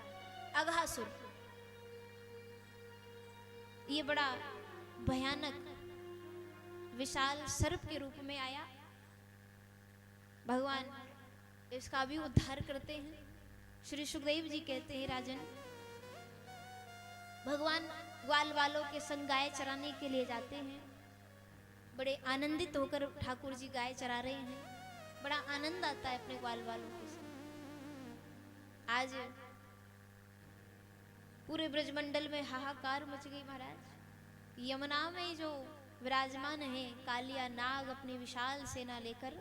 अघासुर। ये बड़ा भयानक विशाल सर्प के रूप में आया। भगवान इसका भी उद्धार करते हैं। श्री सुखदेव जी कहते हैं, राजन, भगवान ग्वाल वालों के संग गाय चराने के लिए जाते हैं। बड़े आनंदित होकर ठाकुर जी गाय चरा रहे हैं। बड़ा आनंद आता है अपने ग्वाल वालों के संग। आज पूरे ब्रजमंडल में हाहाकार मच गई महाराज। यमुना में जो विराजमान है कालिया नाग अपनी विशाल सेना लेकर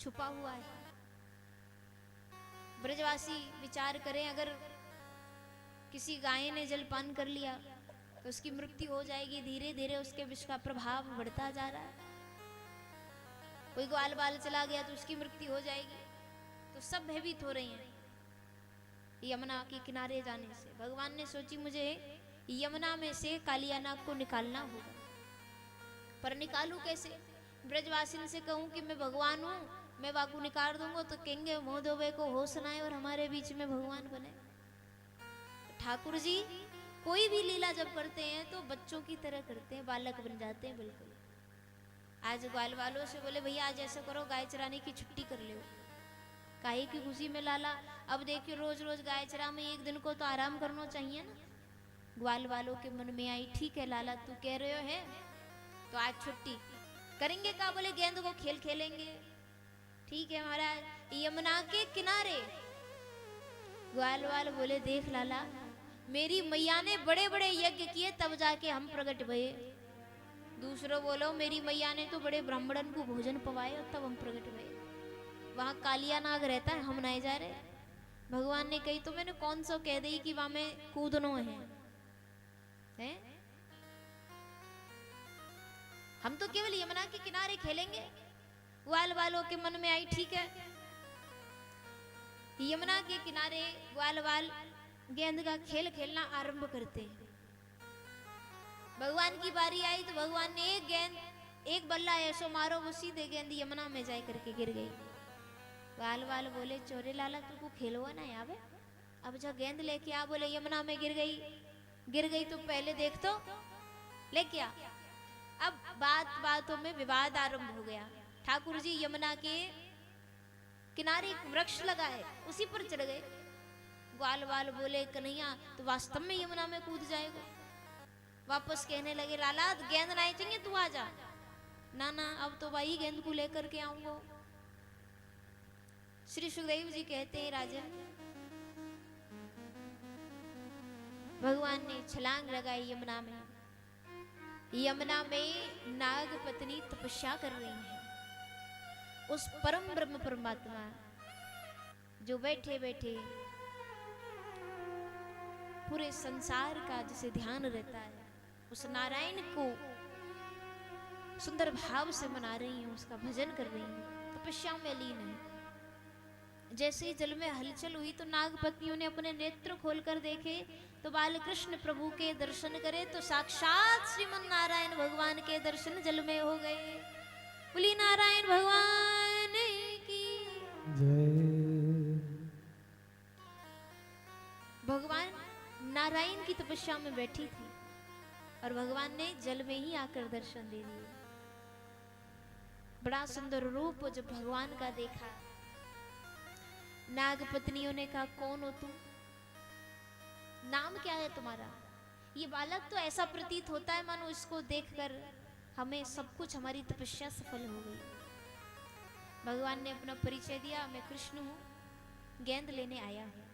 छुपा हुआ है। ब्रजवासी विचार करें, अगर किसी गाय ने जलपान कर लिया तो उसकी मृत्यु हो जाएगी। धीरे धीरे उसके विष का प्रभाव बढ़ता जा रहा है। कोई ग्वाल बाल चला गया तो उसकी मृत्यु हो जाएगी। तो सब भयभीत हो रहे हैं यमुना के किनारे जाने से। भगवान ने सोची, मुझे यमुना में से कालिया नाग को निकालना होगा, पर निकालूं कैसे? ब्रजवासिन से कहूं कि मैं भगवान हूं, मैं वाकू निकाल दूंगा तो कहेंगे मोहदोबे को होश न आए और हमारे बीच में भगवान बने। ठाकुर जी कोई भी लीला जब करते हैं तो बच्चों की तरह करते हैं, बालक बन जाते हैं बिल्कुल। आज ग्वाल वालों से बोले, भैया आज ऐसा करो, गाय चराने की छुट्टी कर लो। काहे की खुशी में लाला? अब देखिए रोज रोज गाय चरा में एक दिन को तो आराम करना चाहिए ना। ग्वाल वालों के मन में आई, ठीक है लाला तू कह रहे हो है तो आज छुट्टी करेंगे। का बोले, गेंद को खेल खेलेंगे। ठीक है महाराज, यमुना के किनारे ग्वाल वाल बोले, देख लाला, मेरी मैया ने बड़े बड़े यज्ञ किए तब जाके हम प्रकट भये। दूसरों बोलो, मेरी मैया ने तो बड़े ब्राह्मणन को भोजन पवाए और तब हम प्रकट भये। वहां कालिया नाग रहता है, हम नहीं जा रहे। भगवान ने कही तो मैंने कौन सो कह दी कि वहां में कूदनो है? हम तो केवल यमुना के किनारे खेलेंगे। ग्वाल वालों के मन में आई, ठीक है। यमुना के किनारे ग्वाल वाल गेंद का खेल खेलना आरंभ करते हैं। भगवान की बारी आई तो भगवान ने एक गेंद, एक बल्ला ऐसो मारो, वो सीधे गेंद यमुना में जाए करके गिर गई। ग्वाल वाल बोले, चोरे लाला तुमको खेलवा ना आवे, अब जा गेंद लेके आ। बोले, यमुना में गिर गई तो पहले देख तो लेके आ। अब बातों में विवाद आरंभ हो गया। ठाकुर जी यमुना के किनारे एक वृक्ष लगा है, उसी पर चढ़ गए। ग्वाल वाल बोले, कन्हैया तो वास्तव में यमुना में कूद जाएगा। वापस कहने लगे, लाला गेंद नहीं चाहिए, तू आ जा। ना ना, अब तो भाई गेंद को लेकर के आऊंगा। श्री सुखदेव जी कहते हैं, राजन, भगवान ने छलांग लगाई यमुना में। यमुना में नाग पत्नी तपस्या कर रही है। उस परम ब्रह्म परमात्मा जो बैठे बैठे पूरे संसार का जिसे ध्यान रहता है, उस नारायण को सुंदर भाव से मना रही हूं, उसका भजन कर रही हूं, तपस्या में लीन है। जैसे ही जल में हलचल हुई तो नागपत्नियों ने अपने नेत्र खोलकर देखे तो बालकृष्ण प्रभु के दर्शन करे तो साक्षात श्रीमन नारायण भगवान के दर्शन जल में हो गए। बोली नारायण भगवान की। भगवान नारायण की तपस्या में बैठी थी और भगवान ने जल में ही आकर दर्शन दे दिए। बड़ा सुंदर रूप जब भगवान का देखा, नागपत्नियों ने कहा कौन हो तुम, नाम क्या है तुम्हारा। ये बालक तो ऐसा प्रतीत होता है मानो इसको देखकर हमें सब कुछ, हमारी तपस्या सफल हो गई। भगवान ने अपना परिचय दिया, मैं कृष्ण हूँ, गेंद लेने आया हूँ।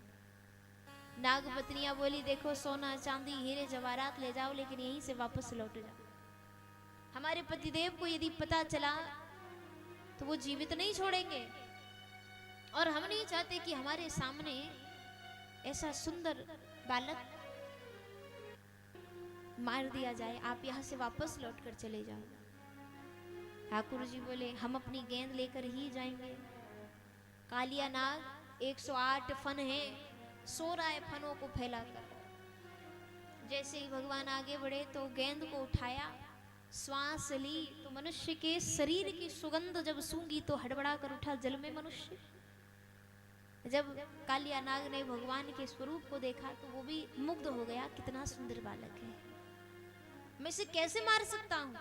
नागपत्नियां बोली देखो सोना चांदी हीरे जवाहरात ले जाओ लेकिन यहीं से वापस लौट जाओ। हमारे पतिदेव को यदि पता चला तो वो जीवित नहीं छोड़ेंगे और हम नहीं चाहते कि हमारे सामने ऐसा सुंदर बालक मार दिया जाए। आप यहाँ से वापस लौट कर चले जाओ। ठाकुर जी बोले हम अपनी गेंद लेकर ही जाएंगे। कालिया नाग 108 फन है, सो रहा है फनों को फैलाकर। जैसे ही भगवान आगे बढ़े तो गेंद को उठाया, श्वास ली तो मनुष्य के शरीर की सुगंध जब सूंघी तो हड़बड़ा कर उठा जल में मनुष्य। जब कालिया नाग ने भगवान के स्वरूप को देखा तो वो भी मुग्ध हो गया, कितना सुंदर बालक है, मैं इसे कैसे मार सकता हूँ।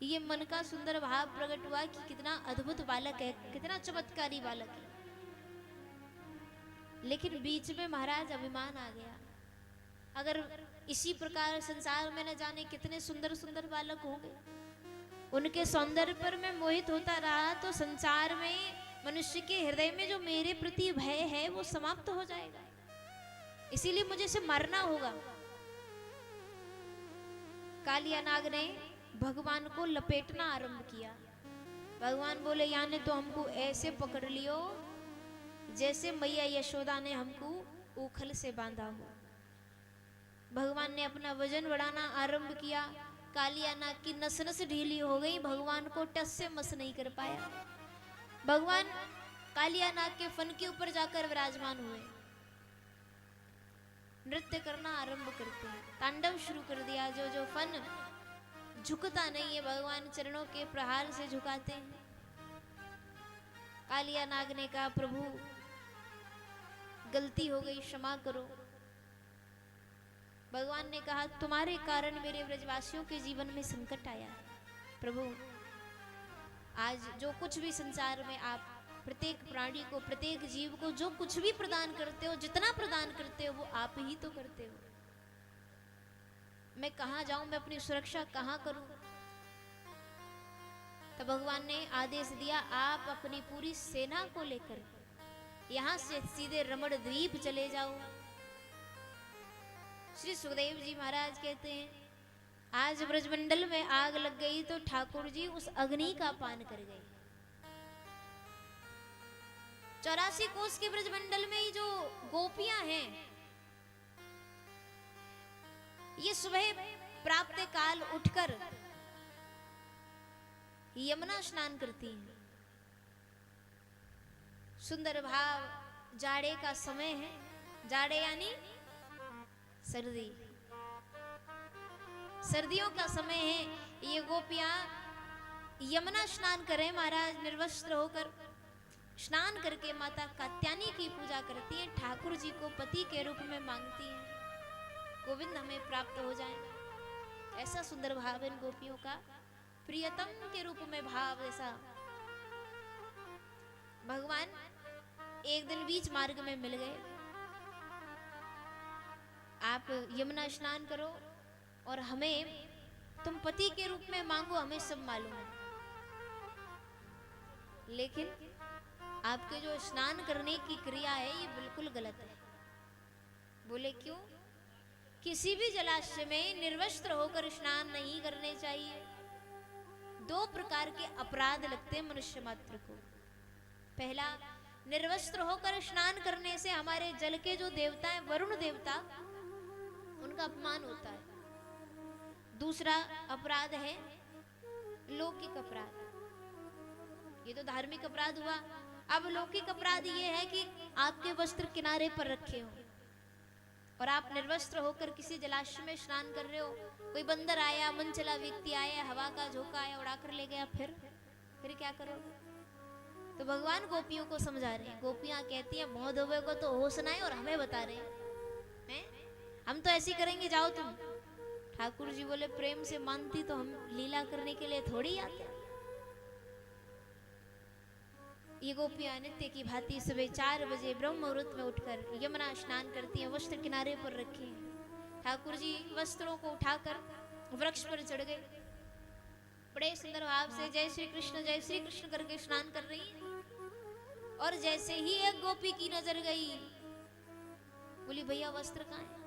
ये मन का सुंदर भाव प्रकट हुआ कि कितना अद्भुत बालक है, कितना चमत्कारी बालक है। लेकिन बीच में महाराज अभिमान आ गया। अगर इसी प्रकार संसार में न जाने कितने सुंदर सुंदर बालक होंगे, उनके सौंदर्य पर मैं मोहित होता रहा तो संसार में मनुष्य के हृदय में जो मेरे प्रति भय है वो समाप्त हो जाएगा। इसीलिए मुझे इसे मारना होगा। कालिया नाग ने भगवान को लपेटना आरंभ किया। भगवान बोले यानी तो हमको ऐसे पकड़ लियो जैसे मैया यशोदा ने हमको ऊखल से बांधा हो। भगवान ने अपना वजन बढ़ाना आरंभ किया। कालिया नाग की नस नस ढीली हो गई, भगवान को टस से मस नहीं कर पाया। भगवान कालिया नाग के फन के ऊपर जाकर विराजमान हुए, नृत्य करना आरंभ करते हैं, तांडव शुरू कर दिया। जो जो फन झुकता नहीं है भगवान चरणों के प्रहार से झुकाते हैं। कालिया नाग ने कहा प्रभु गलती हो गई, क्षमा करो। भगवान ने कहा तुम्हारे कारण मेरे ब्रजवासियों के जीवन में संकट आया है। प्रभु आज जो कुछ भी संसार में आप प्रत्येक प्राणी को, प्रत्येक जीव को जो कुछ भी प्रदान करते हो, जितना प्रदान करते हो वो आप ही तो करते हो। मैं कहाँ जाऊं, मैं अपनी सुरक्षा कहाँ करूं। तो भगवान ने आदेश दिया आप अपनी पूरी सेना को लेकर यहां से सीधे रमण द्वीप चले जाओ। श्री सुखदेव जी महाराज कहते हैं आज ब्रजमंडल में आग लग गई तो ठाकुर जी उस अग्नि का पान कर गए। 84 कोस के ब्रजमंडल में ही जो गोपियां हैं ये सुबह प्राप्त काल उठकर यमुना स्नान करती हैं। सुंदर भाव, जाड़े का समय है, जाड़े यानी सर्दी, सर्दियों का समय है। ये गोपियां यमुना स्नान करें महाराज, निर्वस्त्र होकर स्नान करके माता कात्यायनी की पूजा करती हैं, ठाकुर जी को पति के रूप में मांगती हैं, गोविंद हमें प्राप्त हो जाए। ऐसा सुंदर भाव इन गोपियों का, प्रियतम के रूप में भाव। ऐसा भगवान एक दिन बीच मार्ग में मिल गए। आप यमुना स्नान करो और हमें तुम पति के रूप में मांगो, हमें सब मालूम है, लेकिन आपके जो स्नान करने की क्रिया है ये बिल्कुल गलत है। बोले क्यों? किसी भी जलाशय में निर्वस्त्र होकर स्नान नहीं करने चाहिए। 2 प्रकार के अपराध लगते हैं मनुष्य मात्र को। पहला, निर्वस्त्र होकर स्नान करने से हमारे जल के जो देवता हैं, वरुण देवता, उनका अपमान होता है। दूसरा अपराध है लौकिक अपराध। ये तो धार्मिक अपराध हुआ, अब लौकिक अपराध ये है कि आपके वस्त्र किनारे पर रखे हो और आप निर्वस्त्र होकर किसी जलाशय में स्नान कर रहे हो, कोई बंदर आया, मन चला व्यक्ति आया, हवा का झोंका आया, उड़ाकर ले गया, फिर क्या करोगे? तो भगवान गोपियों को समझा रहे हैं। गोपियां कहती हैं मोह धोबे को तो होश ना है और हमें बता रहे हैं, हम तो ऐसी करेंगे, जाओ तुम। ठाकुर जी बोले प्रेम से मानती तो हम लीला करने के लिए थोड़ी आते। ये गोपियां नित्य की भांति सुबह 4 बजे ब्रह्म मुहूर्त में उठकर यमुना स्नान करती हैं, वस्त्र किनारे पर रखे हैं। ठाकुर जी वस्त्रों को उठाकर वृक्ष पर चढ़ गए, बड़े सुंदर भाव से जय श्री कृष्ण करके स्नान कर रही हैं। और जैसे ही एक गोपी की नजर गई, बोली भैया वस्त्र कहाँ है?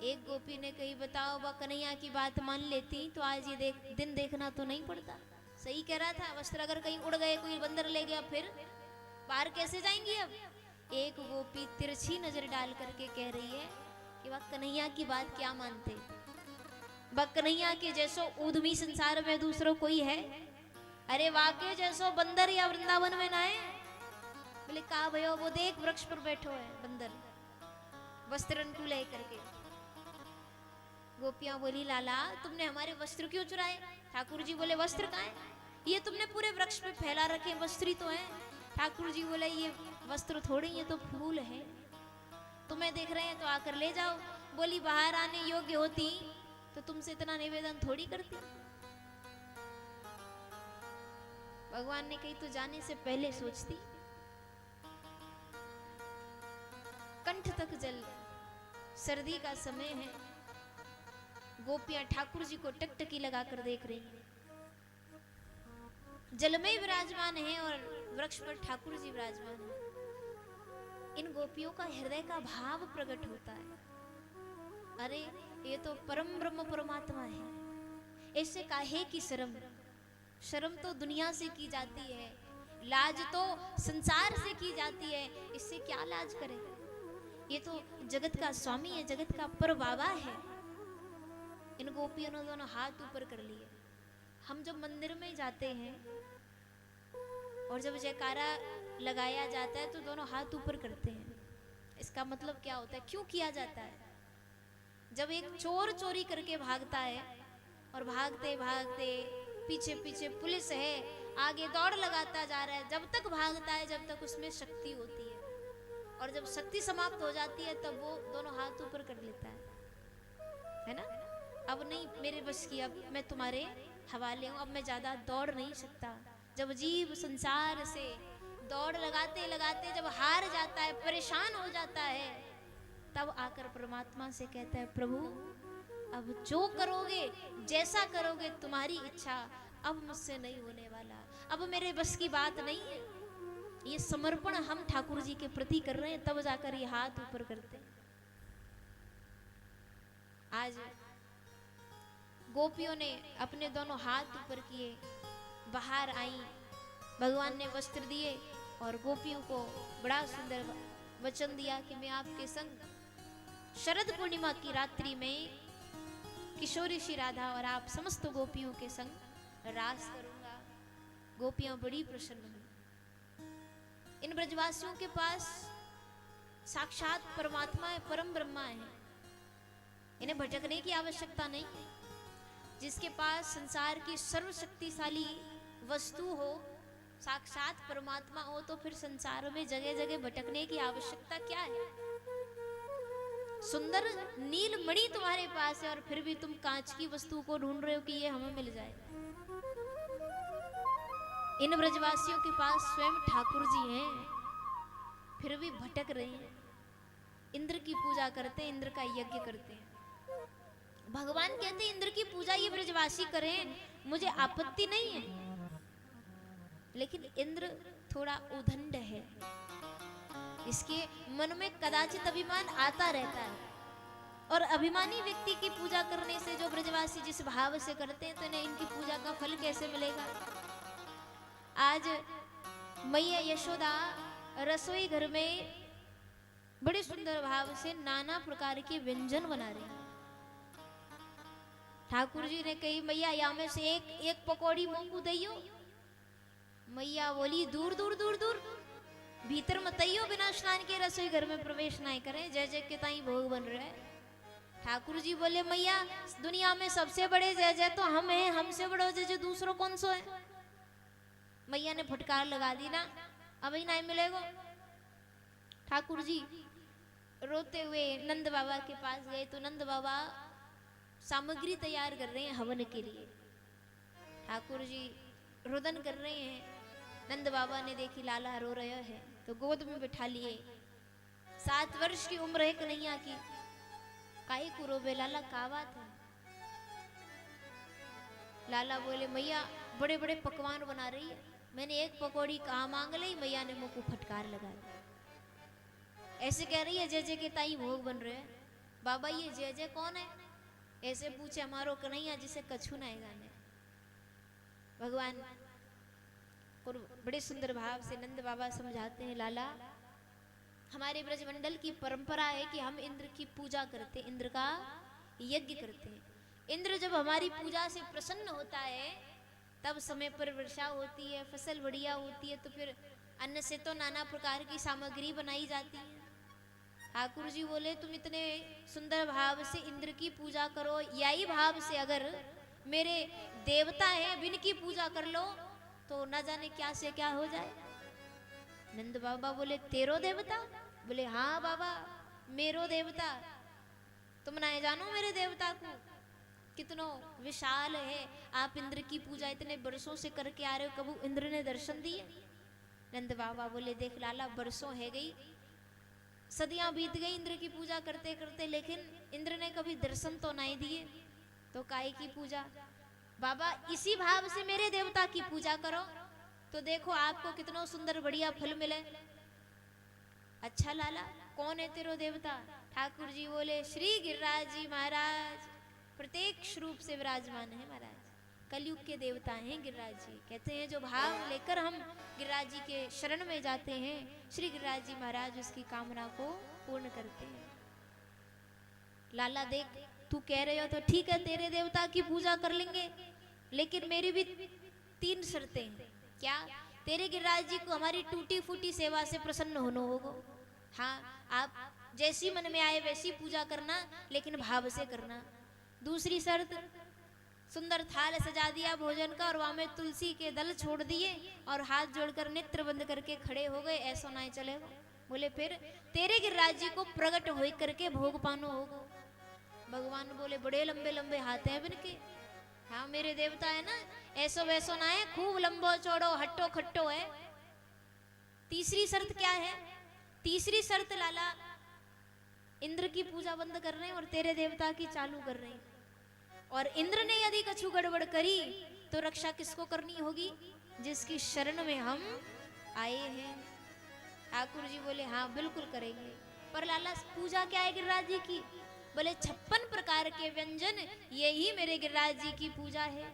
एक गोपी ने कही बताओ बा कन्हैया की बात मान लेती तो आज ये दिन देखना तो नहीं पड़ता। सही कह रहा था, वस्त्र अगर कहीं उड़ गए, कोई बंदर ले गया, फिर बाहर कैसे जाएंगी? अब एक गोपी तिरछी नजर डाल करके कह रही है कि वह कन्हैया की बात क्या मानते, वह कन्हैया के जैसो ऊधमी संसार में दूसरों कोई है? अरे वाके जैसो बंदर या वृंदावन में ना है। बोले कहा भयो, वो देख वृक्ष पर बैठो है बंदर, वस्त्र अंटू ले करके। गोपियां बोली लाला तुमने हमारे वस्त्र क्यों चुराए? ठाकुर जी बोले वस्त्र कहाँ है? ये तुमने पूरे वृक्ष पे फैला रखे, वस्त्र ही तो है। ठाकुर जी बोले ये वस्त्र थोड़े, ये तो फूल है, तुम्हें देख रहे हैं तो आकर ले जाओ। बोली बाहर आने योग्य होती तो तुमसे इतना निवेदन थोड़ी करती। भगवान ने कही तो जाने से पहले सोचती। कंठ तक जल, सर्दी का समय है, गोपियां ठाकुर जी को टकटकी लगाकर देख रही हैं। जल में विराजमान है और वृक्ष पर ठाकुर जी विराजमान है। इन गोपियों का हृदय का भाव प्रकट होता है, अरे ये तो परम ब्रह्म परमात्मा है। इससे काहे की शर्म? शर्म तो दुनिया से की जाती है, लाज तो संसार से की जाती है, इससे क्या लाज करे? ये तो जगत का स्वामी है, जगत का पर बाबा है। इन गोपियों ने दोनों हाथ ऊपर कर लिए। हम जब मंदिर में जाते हैं और जब जयकारा लगाया जाता है तो दोनों हाथ ऊपर करते हैं। इसका मतलब क्या होता है, क्यों किया जाता है? जब एक चोर चोरी करके भागता है और भागते भागते पीछे पीछे पुलिस है, आगे दौड़ लगाता जा रहा है, जब तक भागता है जब तक उसमें शक्ति होती है, और जब शक्ति समाप्त हो जाती है तब वो दोनों हाथ ऊपर कर लेता है ना? अब नहीं मेरे बस की, अब मैं तुम्हारे हवाले हूँ, अब मैं ज्यादा दौड़ नहीं सकता। जब जीव संसार से दौड़ लगाते लगाते जब हार जाता है, परेशान हो जाता है, तब आकर परमात्मा से कहता है प्रभु अब जो करोगे जैसा करोगे तुम्हारी इच्छा, अब मुझसे नहीं होने वाला, अब मेरे बस की बात नहीं है। ये समर्पण हम ठाकुर जी के प्रति कर रहे हैं, तब जाकर ये हाथ ऊपर करते हैं। आज गोपियों ने अपने दोनों हाथ ऊपर किए, बाहर आई, भगवान ने वस्त्र दिए और गोपियों को बड़ा सुंदर वचन दिया कि मैं आपके संग शरद पूर्णिमा की रात्रि में किशोरी श्री राधा और आप समस्त गोपियों के संग रास करूंगा। गोपियां बड़ी प्रसन्न हुई। इन ब्रजवासियों के पास साक्षात परमात्मा है, परम ब्रह्मा है, इन्हें भटकने की आवश्यकता नहीं है। जिसके पास संसार की सर्वशक्तिशाली वस्तु हो, साक्षात परमात्मा हो, तो फिर संसार में जगह जगह भटकने की आवश्यकता क्या है? सुंदर नील मणि तुम्हारे पास है और फिर भी तुम कांच की वस्तु को ढूंढ रहे हो कि ये हमें मिल जाए। इन ब्रजवासियों के पास स्वयं ठाकुर जी हैं, फिर भी भटक रहे हैं। इंद्र की पूजा करते हैं, इंद्र का यज्ञ करते हैं। भगवान कहते हैं इंद्र की पूजा ये ब्रजवासी करें, मुझे आपत्ति नहीं है, लेकिन इंद्र थोड़ा उदंड है, इसके मन में कदाचित अभिमान आता रहता है, और अभिमानी व्यक्ति की पूजा करने से जो ब्रजवासी जिस भाव से करते हैं तो इन्हें इनकी पूजा का फल कैसे मिलेगा? आज मैया यशोदा रसोई घर में बड़े सुंदर भाव से नाना प्रकार के व्यंजन बना रही हैं। ठाकुर जी ने कही मैया या में से एक पकौड़ी मुंह को दइयो। मैया बोली दूर दूर दूर दूर भीतर मत आइयो, बिना स्नान के रसोई घर में प्रवेश नहीं करें, जय जय के ताई भोग बन रहे हैं। ठाकुर जी बोले मैया दुनिया में सबसे बड़े जय जय तो हम हैं, हमसे बड़ो जय जय दूसरों कौन सो है। मैया ने फटकार लगा दी ना, अभी नहीं मिलेगो। ठाकुर जी रोते हुए नंद बाबा के पास गए तो नंद बाबा सामग्री तैयार कर रहे हैं हवन के लिए। ठाकुर जी रुदन कर रहे हैं। नंद बाबा ने देखी लाला रो रहा है तो गोद में बिठा लिए। 7 वर्ष की उम्र है कन्हैया की, काहे को रोबे लाला, का बात है। लाला बोले मैया बड़े बड़े पकवान बना रही है, मैंने एक पकौड़ी कहाँ मांग ली, मैया ने मुंह को फटकार लगा दी। ऐसे कह रही है जय जय के ताई भोग बन रहे हैं। बाबा ये जय जय कौन है, ऐसे पूछे हमारो कन्हैया जिसे कछु नहीं जाने। भगवान को बड़े सुंदर भाव से नंद बाबा समझाते हैं, लाला हमारे ब्रजमंडल की परंपरा है कि हम इंद्र की पूजा करते, इंद्र का यज्ञ करते हैं। इंद्र जब हमारी पूजा से प्रसन्न होता है तब समय पर वर्षा होती है, फसल बढ़िया होती है, तो फिर अन्न से तो नाना प्रकार की सामग्री बनाई जाती है। ठाकुर जी बोले तुम इतने सुंदर भाव से इंद्र की पूजा करो, यही भाव से अगर मेरे देवता हैं बिन की पूजा कर लो तो न जाने क्या से क्या हो जाए। नंद बाबा बोले तेरो देवता? बोले हाँ बाबा मेरो देवता। तुम ना जानो मेरे देवता को कितनो विशाल है, आप इंद्र की पूजा इतने वर्षों से करके आ रहे हो, कबू इंद्र ने दर्शन दिए? नंद बाबा बोले देख लाला वर्षों है गई, सदियां बीत गई इंद्र की पूजा करते करते, लेकिन इंद्र ने कभी दर्शन तो नहीं दिए, तो काहे की पूजा। बाबा इसी भाव से मेरे देवता की पूजा करो तो देखो आपको कितना सुंदर बढ़िया फल मिले। अच्छा लाला कौन है तेरो देवता? ठाकुर जी बोले श्री गिरिराज जी महाराज प्रत्यक्ष रूप से विराजमान है महाराज, कलयुग के देवता हैं गिरिराज जी। कहते हैं जो भाव लेकर हम गिरिराज जी के शरण में जाते हैं, श्री गिरिराज जी महाराज उसकी कामना को पूर्ण करते हैं। लाला देख तू कह रहे हो तो ठीक है, तेरे देवता की पूजा कर लेंगे, लेकिन मेरी भी 3 शर्तें हैं। क्या? तेरे गिरिराज जी को हमारी टूटी फूटी सेवा से प्रसन्न होना होगा। हाँ आप जैसी मन में आए वैसी पूजा करना, लेकिन भाव से करना। दूसरी शर्त, सुंदर थाल सजा दिया भोजन का और वहां में तुलसी के दल छोड़ दिए और हाथ जोड़कर नेत्र बंद करके खड़े हो गए, ऐसा नहीं चलेगा। बोले फिर तेरे गिरिराज जी को प्रकट हो करके भोग पानो होगा। भगवान बोले बड़े लंबे लंबे हाथ हैं बिनके। हाँ मेरे देवता है ना, ऐसो वैसो ना है, खूब लंबो चौड़ो हट्टो खट्टो है। तीसरी शर्त क्या है? तीसरी शर्त लाला इंद्र की पूजा बंद कर रहे हैं और तेरे देवता की चालू कर रहे हैं, और इंद्र ने यदि कछु गड़बड़ करी तो रक्षा किसको करनी होगी? जिसकी शरण में हम आए हैं। ठाकुर जी बोले हाँ बिल्कुल करेंगे। पर लाला पूजा क्या है गिरिराज जी की? बोले 56 प्रकार के व्यंजन, यही मेरे गिरिराज जी की पूजा है।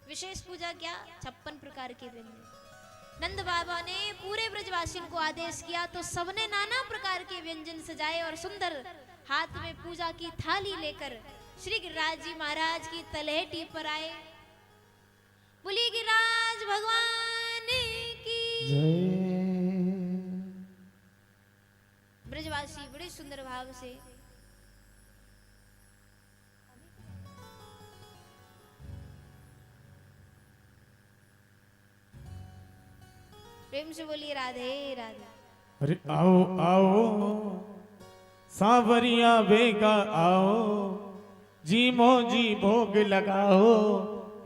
विशेष पूजा क्या? 56 प्रकार के व्यंजन। नंद बाबा ने पूरे ब्रजवासियों को आदेश किया तो सबने नाना प्रकार के व्यंजन सजाए और सुंदर हाथ में पूजा की थाली लेकर श्री गिरिराज जी महाराज की तलहटी पर आए। बोलिए गिरिराज भगवान की ब्रजवासी बड़े सुंदर भाव से प्रेम से बोलिए राधे राधे। अरे आओ आओ सांवरिया बेगा आओ, जीमो जी भोग लगाओ,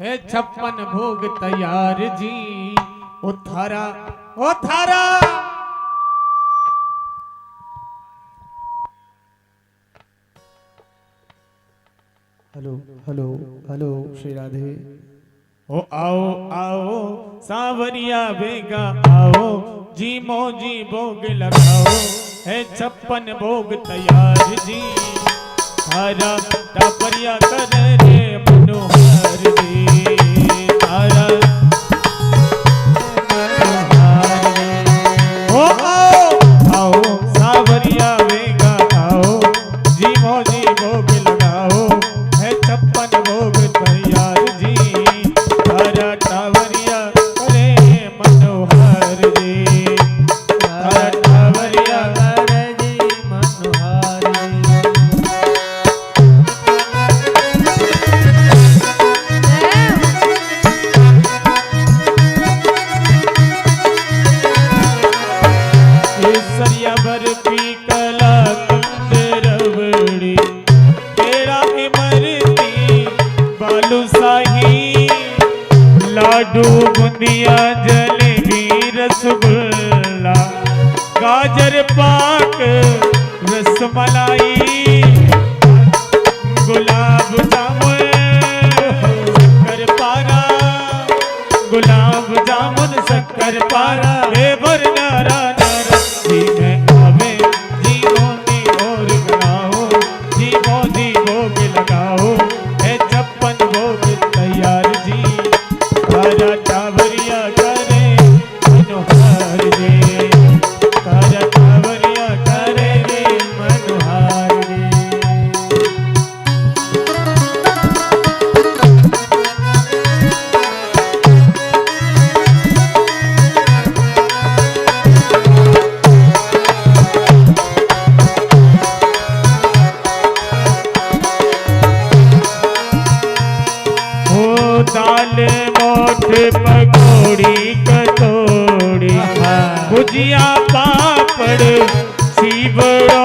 है 56 भोग तैयार जी। ओ थारा ओ थारा hello hello hello Shri Radhe. ओ आओ आओ सांवरिया बेगा आओ, जीमो जी भोग लगाओ, है 56 भोग तैयार जी। थारा टापरिया कर रे मनोहर जी, थारा ओ आओ आओ सांवरिया बेगा आओ, जीमो जी भोग लगाओ, है 56 भोग तैयार जी। थारा टावरिया करे बालूशाही लाडू बुंदिया जलेबी रसगुल्ला गाजर पाक रसमलाई गुलाब जामुन शक्कर पारा गुलाब जामुन शक्कर पारा हे बरनारा नारा जी में आवे जीवो दी और बनाओ जीवो दी भोग लगाओ है छप्पन भोग तैयार जी तारा टावरिया करे मनोहार रे तारा टावरिया करे रे मनोहार रे। दाल मोठ पकौड़ी कचौड़ी भुजिया पापड़ सीवड़ो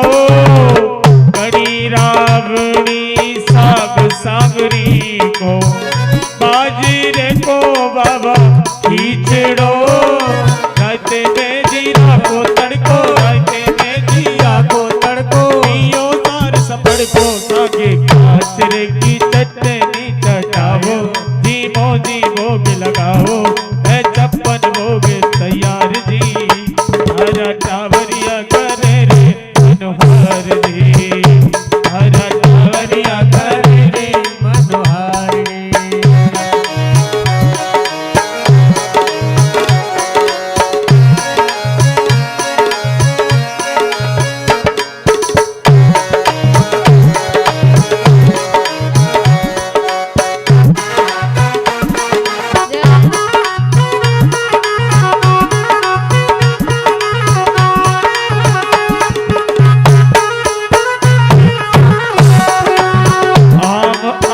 कड़ी रावड़ी साग सांगरी को बाजरे को बाबा खींचड़ो राते में जीरा को तड़को राते में जीरा को तड़को यो तार सपड़ को सागे काचरे की चटनी चटावो जीवो जी भोग लगाओ है छप्पन भोग तैयार जी हरा टावरिया करे रे मनोहार रे हरा टावरिया करे रे मनोहार रे।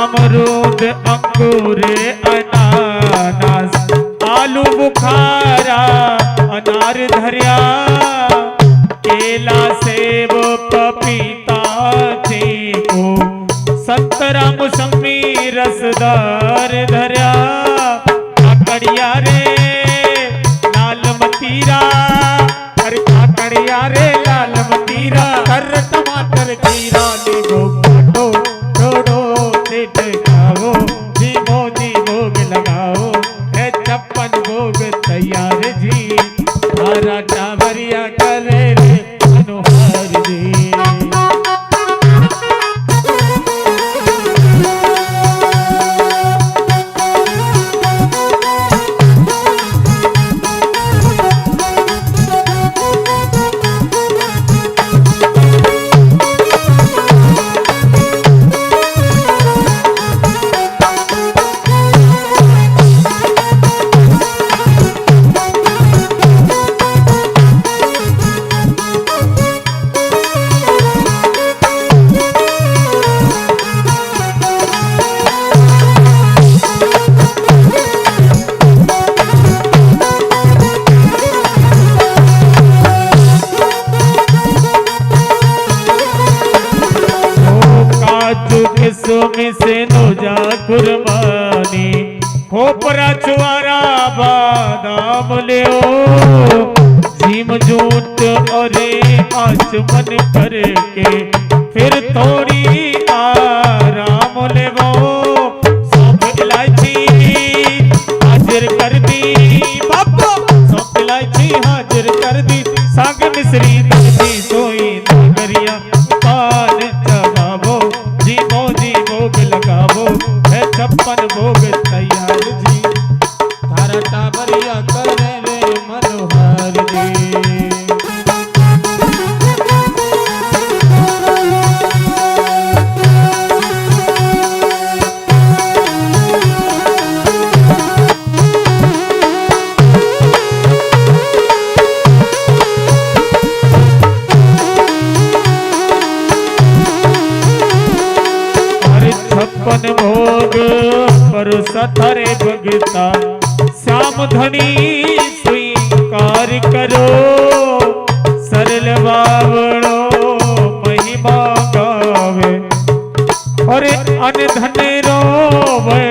अमरूद अंगूर अनानास आलू बुखारा अनार धरिया केला सेब पपीता चीकू संतरा मौसमी रसदार धरिया काकड़िया रे लाल मतीरा अरे काकड़िया रे लाल मतीरा कर टमाटर खीरा नींबू काटो छोड़ो खाओ जीवो जी भोग लगाओ है छप्पन भोग तैयार जी हरा टावरिया करे रे मनोहार जी। किस्म से नोजा कुर्बानी खोपरा चुआरा बादाम ले झीम जूट और आचमन करके फिर थोड़ी आराम ले सौंफ इलायची हाजिर कर दी बाबा सौंफ इलायची हाजिर कर दी साग मिश्री दर्दी सोई नागरिया पान चबावो जीवो जी भोग लगावो है छप्पन भोग तैयार जी तारा टावरिया करे रे मनोहार जी। छप्पन भोग परोसा थारे भगता श्याम धनी स्वीकार करो सरल बावड़ो महिमा गावे और अन धन रोवे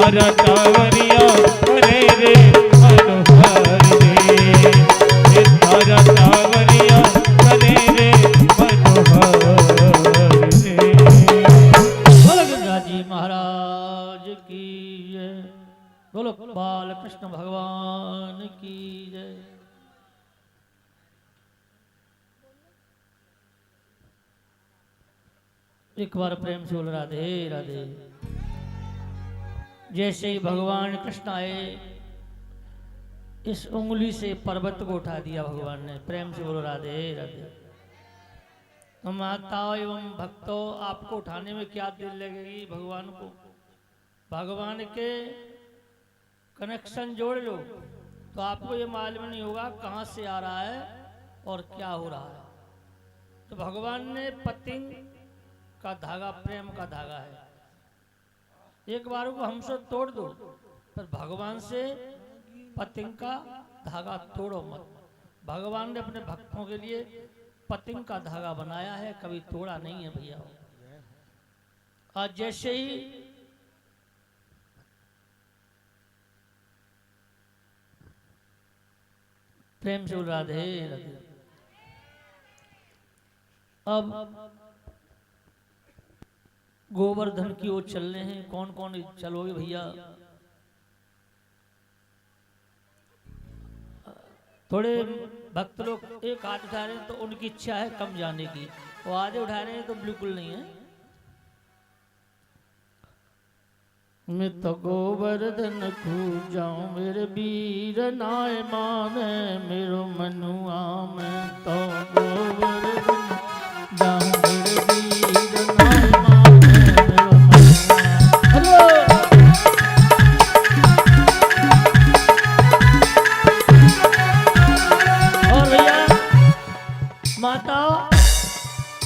थारा टावरिया करे रे मनोहर रे, थारा टावरिया करे रे मनोहर रे। बोलो गंगा जी महाराज की जय, बोलो बाल कृष्ण भगवान की जय। एक बार प्रेम से बोल राधे राधे। जैसे ही भगवान कृष्ण आए, इस उंगली से पर्वत को उठा दिया भगवान ने। प्रेम से बोलो राधे राधे। तो माताओं एवं भक्तों, आपको उठाने में क्या देर लगेगी भगवान को? भगवान के कनेक्शन जोड़ लो तो आपको ये मालूम नहीं होगा कहाँ से आ रहा है और क्या हो रहा है। तो भगवान ने पतिंग का धागा, प्रेम का धागा है, एक बार को हमसे तोड़ दो, पर भगवान से पतिंग का धागा तोड़ो मत। भगवान ने अपने भक्तों के लिए पतिंग का धागा बनाया है, कभी तोड़ा नहीं है भैया। आज जैसे ही प्रेम से राधे राधे। अब गोवर्धन की ओर चल रहे हैं। कौन कौन चलोगे भैया? थोड़े भक्त लोग एक हाथ उठा रहे हैं तो उनकी इच्छा है कम जाने की, वो आधे उठा रहे हैं तो बिल्कुल नहीं है। मैं तो गोवर्धन को जाऊं मेरे वीर नाय माने मेरो मनुआ, मैं तो गोवर्धन जाऊं मेरे वीर नाय माने मेरो मनुआ। और भैया माता,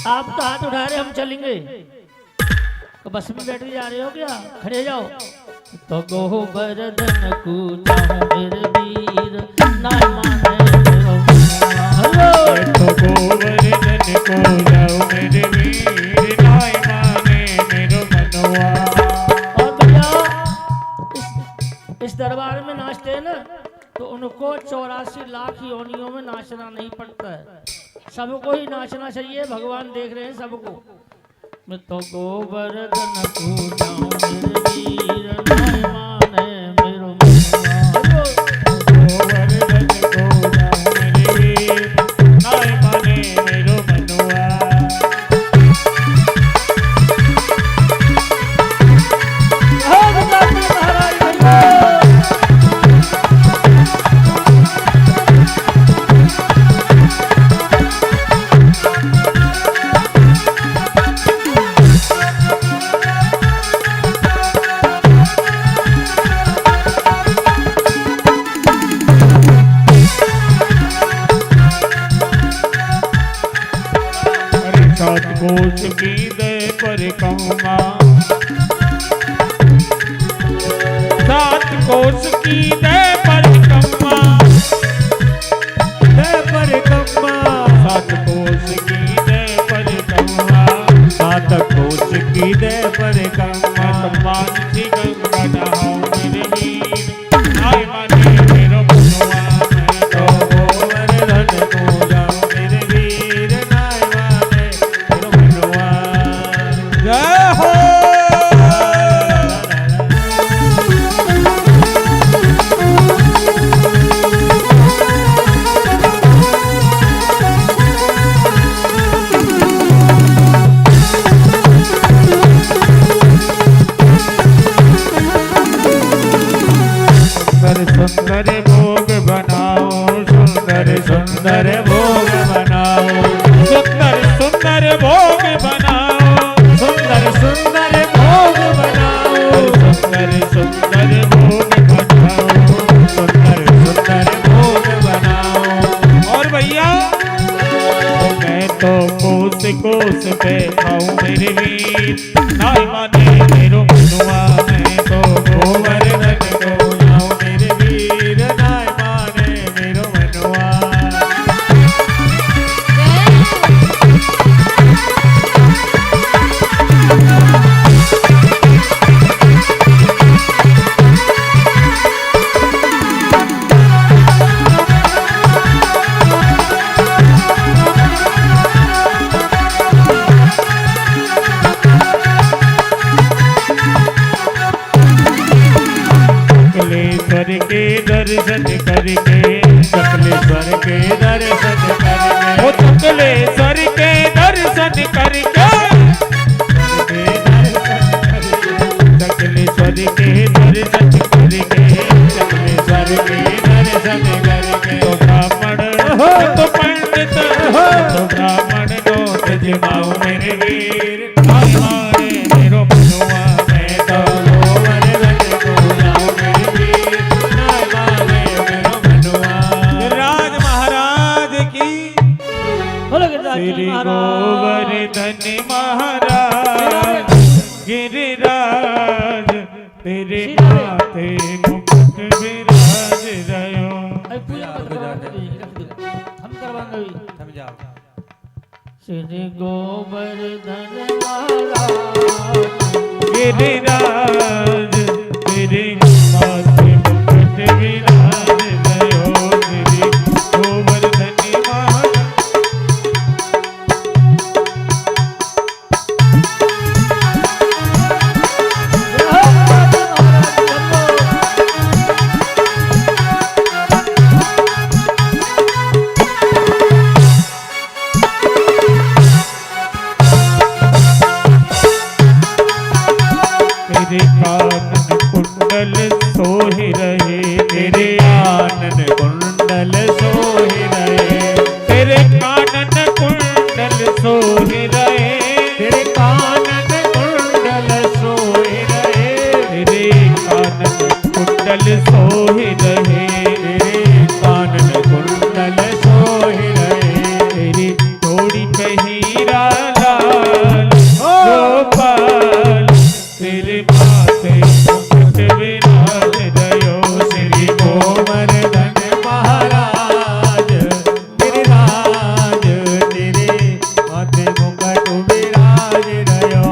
आप तो हाथ उठा रहे, हम चलेंगे तो बस में बैठ के जा रहे हो क्या? खड़े जाओ। तो गोवर्धन को जाऊं मेरे वीर नाय माने मेरो मनुआ। तो गोवर्धन को जाऊं मेरे वीर नाय माने मेरो मनवा। और भैया इस दरबार में नाचते हैं ना, तो उनको 84 लाख योनियों में नाचना नहीं पड़ता है, सबको ही नाचना चाहिए। भगवान देख रहे हैं सबको। मैं तो गोवर्धन को जाऊं मेरे वीर नाय माने मेरो मनुआ। गोवर्धन को जाऊं मेरे वीर नाय माने मेरो मनवा। सात कोष की दे परिक्रमा, सात कोष की दे परिक्रमा, दे परिक्रमा, सात कोष की दे परिक्रमा, सात कोष की दे परिक्रमा। मानसी गंगा नहाओ मेरे वीर नाय माने मेरो मनवा। मैं तो गोवर्धन को जाऊं मेरे वीर नाय माने मेरो मनवा। जय हो। सुंदर भोग बनाओ, सुंदर सुंदर भोग बनाओ, सुंदर सुंदर भोग बनाओ, सुंदर सुंदर भोग बनाओ, सुंदर सुंदर भोग बनाओ, सुंदर सुंदर भोग बनाओ। और भैया मैं तो कोस कोस पे खाऊं मेरे वीर नाय माने मेरो मनवा। मैं तो गोवर्धन को जाऊं मेरे वीर नाय माने मेरो मनवा। करके दर्शन करके सकलेश्वर के दर्शन करके ओ सकलेश्वर के दर्शन करके सकलेश्वर के दर्शन करके सकलेश्वर के दर्शन करके तो ब्राह्मण तो पंडित तो ब्राह्मण नो तजमाओ मेरे वीर हमारे मेरो मनुआ मैं तो गोवर्धन को जाओ मेरे वीर नवावे मेरो मनुआ। राज महाराज की बोलो गिरिराज जी श्री महाराज गोवर्धन महाराज गिरिराज तेरे माथे मुकुट विराज रयो। अरे पूजा मत करो, हम करवाएंगे अभी। समझाओ। श्री गोवर्धन महाराज गिरिराज तेरे माथे मुकुट विराज रयो। श्री गोवर्धन महाराज तेरे कानन कुंडल सोहि रहे तेरे आनन कुंडल सोहि रहे तेरे कानन कुंडल सोहि रहे तेरे कानन कुंडल सोहि रहे तेरे कानन कुंडल सोहि रहे तेरे कानन कुंडल सोहि रहे तेरी थोड़ी पहिरा लाल गोपाल तेरे माथे मुकुट विराज रयो। श्री गोवर्धन महाराज गिरिराज तेरे माथे मुकुट विराज रयो।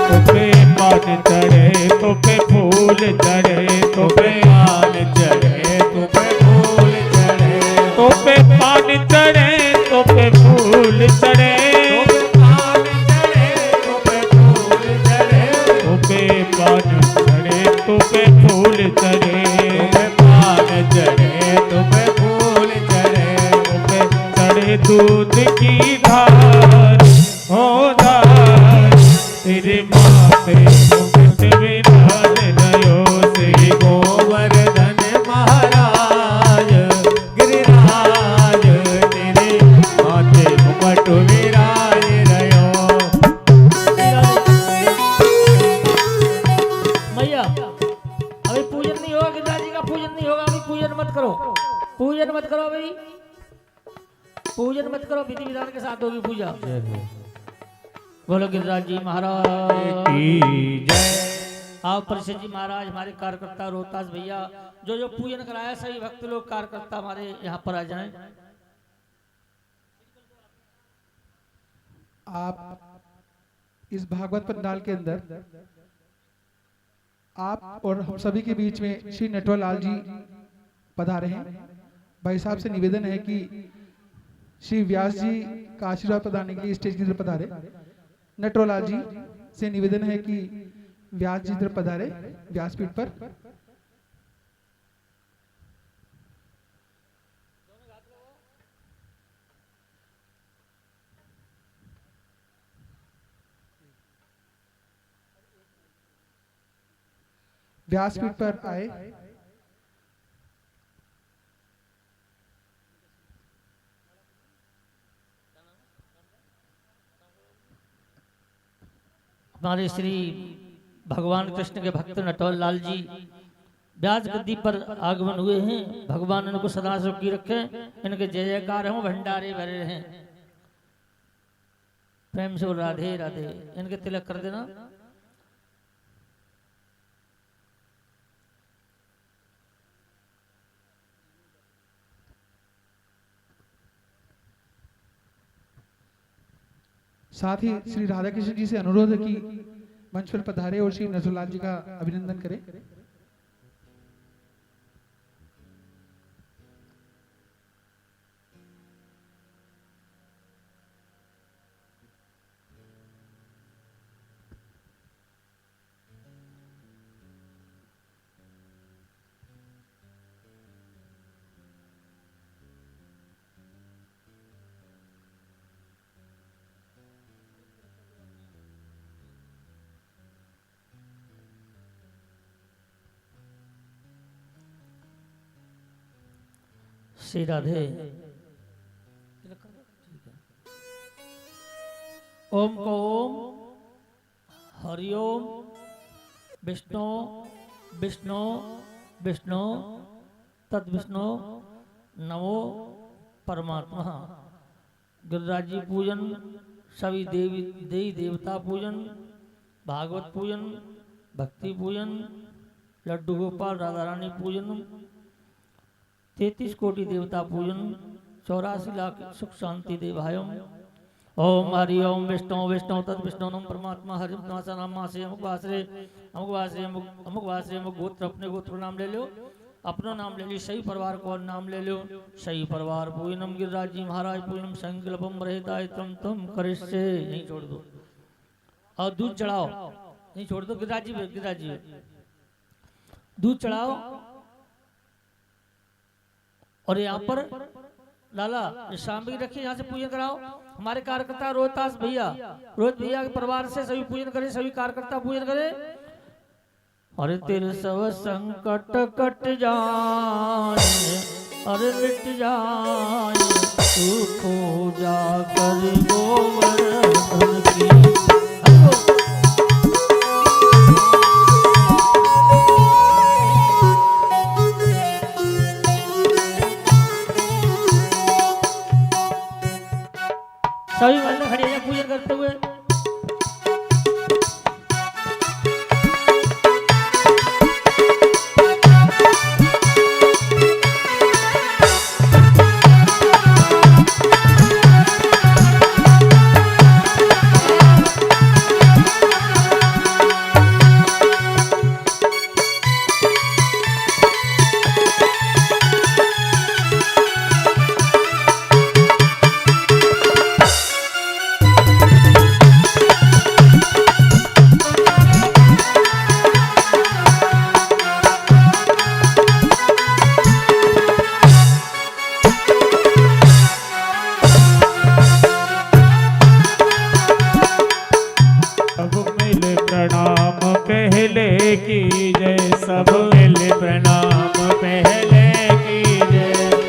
तोपे पान चढ़े तोपे फूल चढ़े तोपे पान चढ़े तुपे फूल चढ़े तोपे पान चढ़े तोपे फूल चढ़े पान चढ़े तुपे फूल चढ़े तोपे पान चढ़े तोपे फूल चढ़े तुपे पान चढ़े तुपे फूल चढ़े तोपे चढ़े दूध की धार हो धार तेरे माथे मुकुट विराज रयो। श्री गोवर्धन महाराज गिरिराज तेरे माथे मुकुट विराज रयो। मैया अभी पूजन नहीं होगा, गिरिराज जी का पूजन नहीं होगा, अभी पूजन मत करो, पूजन मत करो, अभी पूजन मत करो, विधि विधान के साथ होगी पूजा। बोलो गिरिराज जी महाराज की जय। आप परिषद जी महाराज, हमारे कार्यकर्ता रोहतास भैया, जो जो पूजन कराया सभी भक्त लोग कार्यकर्ता हमारे यहाँ पर आ जाएं। आप इस भागवत पंडाल के अंदर आप और हम सभी के बीच में श्री नटवरलाल जी पधारे हैं। भाई साहब से निवेदन है कि श्री व्यास जी का आशीर्वाद प्रदान के लिए स्टेज की तरफ पधारे। नटवरलाल जी से निवेदन है कि व्यास जी तरफ पधारे व्यासपीठ पर। व्यासपीठ पर आए। हमारे श्री भगवान कृष्ण के भक्त नटवरलाल जी व्यास गद्दी पर आगमन हुए हैं। भगवान इनको सदा सुखी रखें, इनके जय जयकार हों, भंडारे भरे रहें। प्रेम से राधे राधे, इनके तिलक कर देना। साथ ही श्री राधा कृष्ण जी से अनुरोध है कि मंच पर पधारे और श्री नटवरलाल जी का अभिनंदन करें। श्री राधे। ओम को ओम, हरिओम, विष्णु विष्णु विष्णु तद विष्णु, नमो परमात्मा। गिरिराज जी पूजन, सभी देवी देवता पूजन, भागवत पूजन, भक्ति पूजन, लड्डू गोपाल राधा रानी पूजन, 33 कोटि देवता पूजन, 84 लाख सुख शांति देवायम। ओम हरि ओम विष्णु विष्णु तद विष्णु नम परमात्मा हरि नाम से अमुक वासरे अमुक गोत्र, अपने गोत्र नाम ले लो, अपना नाम ले लो, सही परिवार को नाम ले लो, सही परिवार पूजनम गिरिराज जी महाराज पूजनम संकल्पम रहता तम करिष्ये। नहीं छोड़ दो और दूध चढ़ाओ, नहीं छोड़ दो। गिरिराज जी दूध चढ़ाओ। और यहाँ पर लाला सामग्री रखी, यहाँ से पूजन कराओ। हमारे कार्यकर्ता रोहितास भैया, रोहित भैया के परिवार से सभी पूजन करें, सभी कार्यकर्ता पूजन करें। अरे तेरे सब संकट कट जाए, अरे मिट जाए, तू पूजा कर गोवर्धन की। सभी महिला खड़ी है पूजन करते हुए।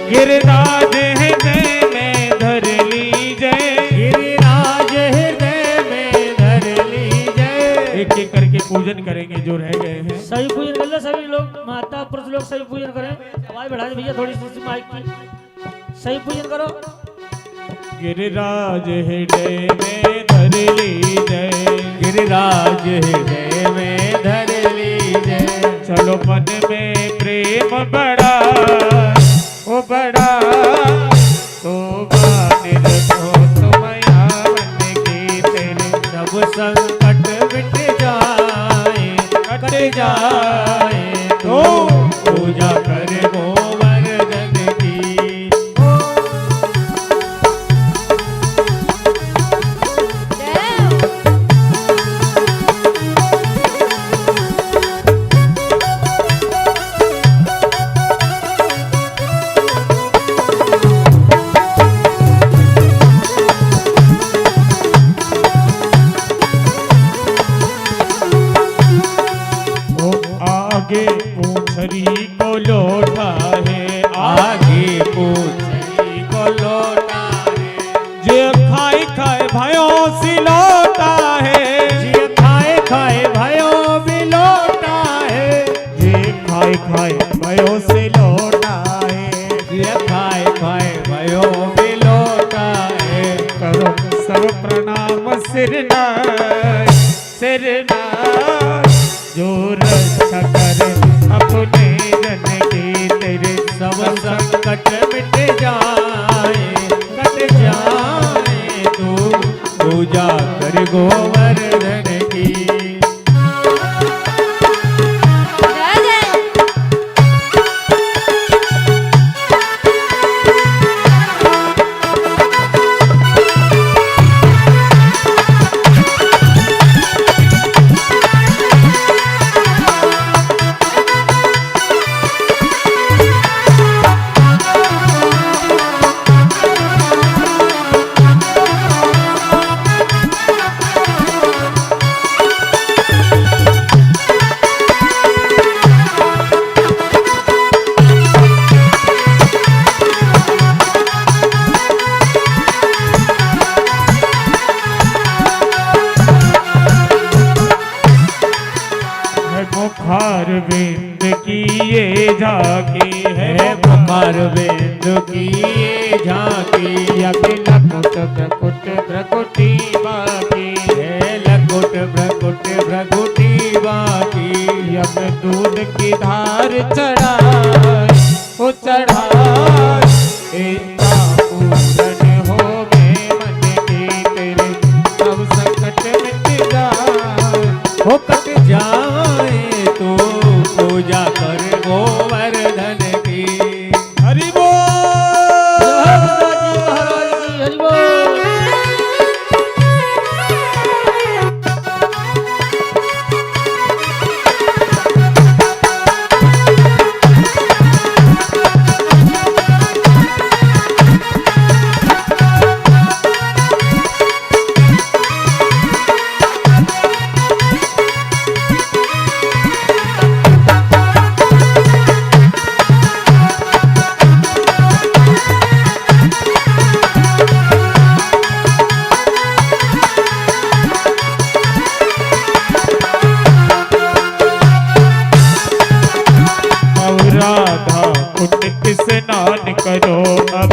गिरिराज हृदय में धर लीजय, गिरिराज हृदय में धर लीजय। एक एक करके पूजन करेंगे जो रह गए हैं। सभी पूजन कर लो, सभी लोग माता पुरुष लोग सभी पूजन करें। आवाज बढ़ा दे भैया थोड़ी सी माइक की। सही पूजन करो। गिरिराज हृदय में धर लीजय, गिरिराज हृदय में धर लीजय। चलो मन में प्रेम बड़ा ओ बड़ा, तो निर्भो तुमया मन की तेरे। सब संकट मिट जाए, कट जाए, तो पूजा कर गोवर्धन की। आगे पूछरी को लौटा है, आगे पूछरी को लौटा है। जे खाए खाए भयो से लौटा है, जे खाए खाए भयो भी लौटा है। जे खाए खाए भयो से लौटा है, जे खाए खाए भयो भी लौटा है। करो सब प्रणाम सिरनाय सिरनाय, जो रक्षा करे अपने जन की तेरे। मुखार बिंद की ये झांकी है, मुखार बिंदु की ये झांकी, अब लकुट प्रकुट प्रकुटी बाकी है लकुट भ्रकुट भ्रकुटी बाकी। अब दूध की धार चढ़ाए वो चढ़ाए, इतना पूरन हो गए मन की तेरे सब संकट मिट जाए। हो कट जाए तो पूजा कर गोवर्धन की। हरि बोल। हरि बोल। स्नान करो अब,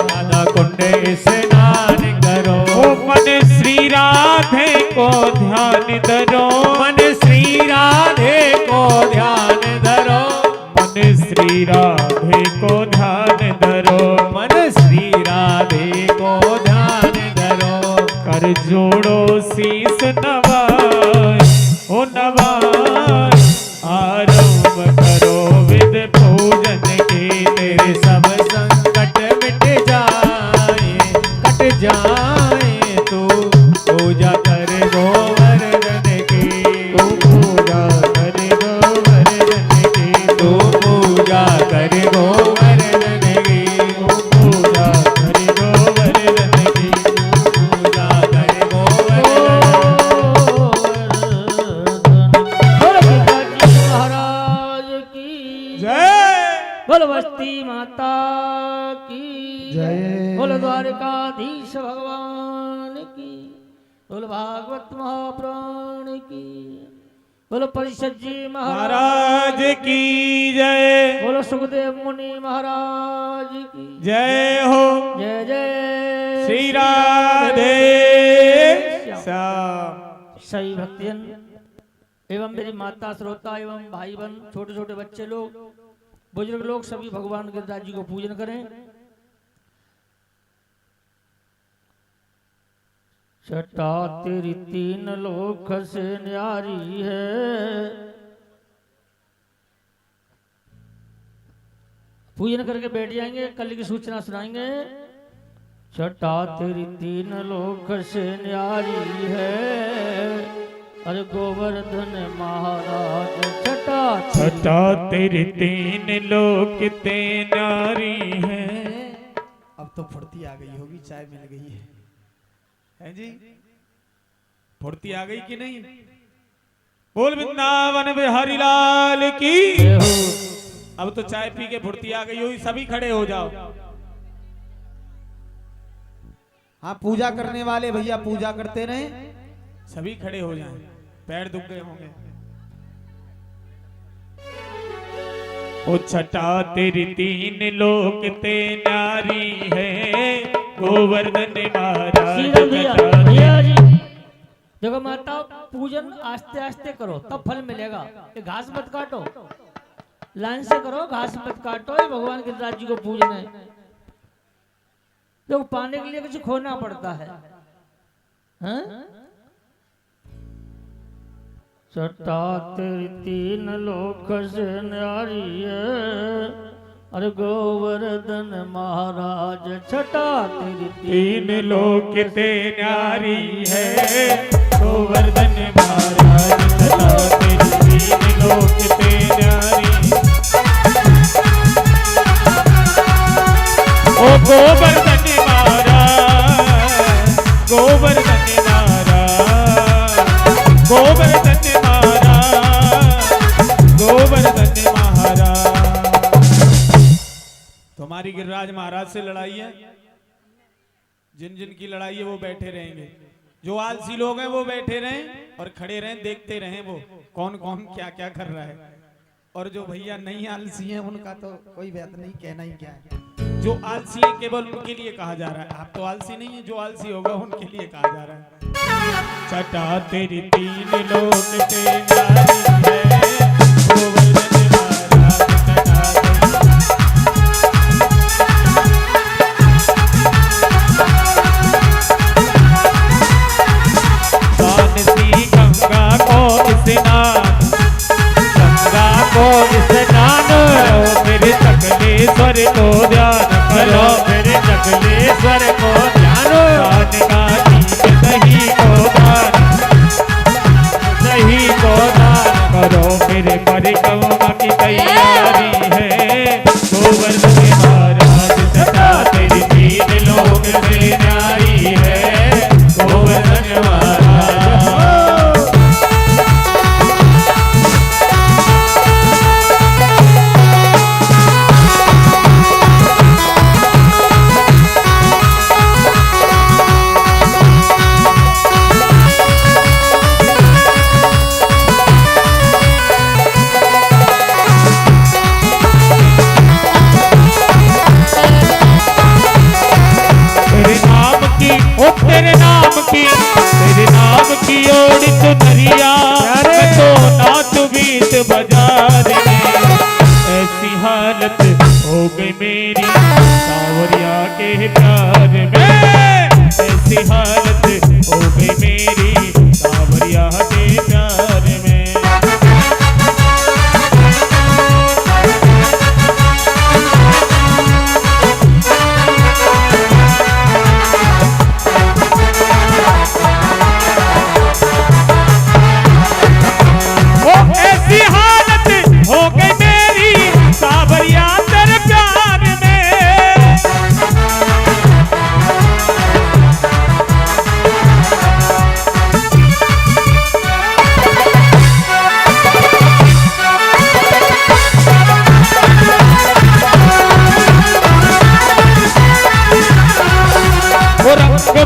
राधा कुंड स्नान करो। ओ मन श्री राधे को ध्यान धरो, मन श्री राधे को ध्यान धरो। मन श्री राधे को ध्यान धरो, मन श्री राधे को ध्यान धरो। कर जोड़ो शीस नवाए ओ नवाए, आरंभ करो विद पूजन की तेरे सब संकट मिट जाए, कट जाए तो पूजा कर गोवर्धन की। तू पूजा कर गोवर्धन की, तू पूजा कर गोवर्धन की। पूजा कर गोवर्धन की। पूजा कर गोवर्धन। महाराज की जय बोल बस्ती माता की जय। बोल द्वारकाधीश भगवान की, बोल भागवत महापुराण की, बोलो परिषद जी महाराज की जय। बोलो सुखदेव मुनि महाराज की जय हो। जय जय श्री राधे श्याम। सही भक्तजन एवं मेरी माता श्रोता एवं भाई बहन छोटे छोटे बच्चे लोग बुजुर्ग लोग सभी भगवान गिरिराज जी को पूजन करें। छटा तेरी तीन लोक से न्यारी है। पूजन करके बैठ जाएंगे, कल की सूचना सुनाएंगे। छटा तेरी तीन लोक से न्यारी है, अरे गोवर्धन महाराज छटा छटा तेरी तीन लोक ते नारी है। अब तो फुर्ती आ गई होगी, चाय मिल गई है जी? फुर्ती आ गई कि नहीं? बोल वृंदावन बिहारी लाल की। जय हो। अब तो चाय पी के फुर्ती आ गई होगी, सभी खड़े हो जाओ। हाँ, पूजा करने वाले भैया पूजा करते रहे, सभी खड़े हो जाएं, पैर दुख गए होंगे। ओ छटा तेरी तीन लोक ते नारी है, गोवर्धन महाराज सीधा भैया छटा भैया जी देखो माता, पूजन आस्ते आस्ते करो तब फल मिलेगा। ये घास मत काटो, लाइन से करो, घास मत काटो। ये भगवान गिरिराज जी को पूजन है। देखो पाने के लिए कुछ खोना पड़ता है, हैं? छटा तेरी तीन लोक से न्यारी है, अरे गोवर्धन महाराज छटा तेरी तीन लोक ते नारी है, गोवर्धन महाराज छटा तेरी तीन लोक ते नारी। ओ गोवर्धन महाराज, गोवर्धन महाराज, गोवर्धन महाराज, गोवर्धन महाराज। तुम्हारी गिरिराज महाराज से लड़ाई है, जिन जिन की लड़ाई है वो बैठे रहेंगे। जो आलसी लोग हैं वो बैठे रहें और खड़े रहें, देखते रहें वो कौन कौन क्या क्या कर रहा है। और जो भैया नहीं आलसी हैं उनका तो कोई बात नहीं, कहना ही क्या है। जो आलसी है केवल उनके लिए कहा जा रहा है। आप तो आलसी नहीं है, जो आलसी होगा उनके लिए कहा जा रहा है। छटा तेरी तीन लोक पे नारी है, गोवर्धन महाराज छटा तेरी गंगा को स्नान, गंगा को स्नान करो, मेरे सकलेश्वर को ध्यान करो, मेरे सकलेश्वर को ध्यान। दान का ठीक दही को दान, दही को दान करो, मेरे परिक्रमा की तैयारी है। गोवर्धन महाराज छटा तेरी तीन लोक से न्यारी है, गोवर्धन महाराज। तेरे नाम की ओर चुनरिया मैं तो नाच बीत बाजार में। ऐसी हालत हो गई मेरी सावरिया के प्यार में, ऐसी हालत हो गई मेरी सावरिया के प्यार में।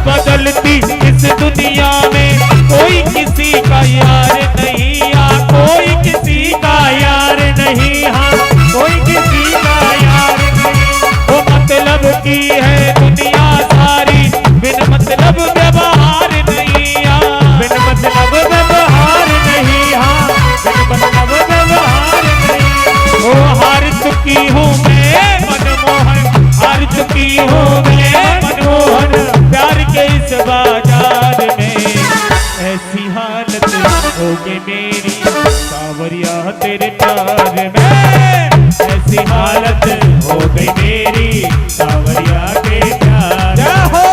बदलती इस दुनिया में कोई किसी का यार नहीं, हाँ कोई किसी का यार नहीं, हाँ कोई किसी का यार नहीं। वो मतलब की है दुनिया सारी, बिन मतलब व्यवहार नहीं, हाँ बिन मतलब व्यवहार नहीं, हाँ बिन मतलब व्यवहार नहीं। वो हार चुकी हूँ मैं मनमोहन, हार चुकी हूँ मैं मनमोहन प्यार के इस बाजार में। ऐसी हालत हो गई मेरी सावरिया तेरे प्यार में, ऐसी हालत हो गई मेरी सावरिया के प्यार हो।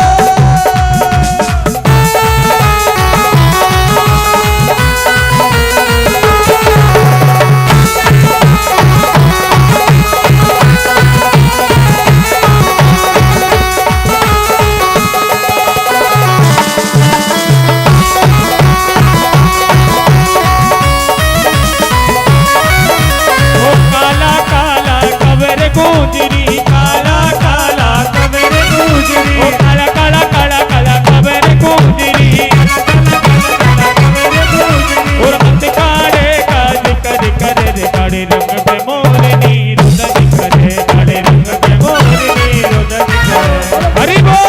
गुजरी काला काला कबर गुजरी, ओ काला काला काला काला कबर गुजरी, और मत काले काज कर कर काले रंग पे मोरनी रुदन करे, काले रंग पे मोरनी रुदन करे। हरि बोल।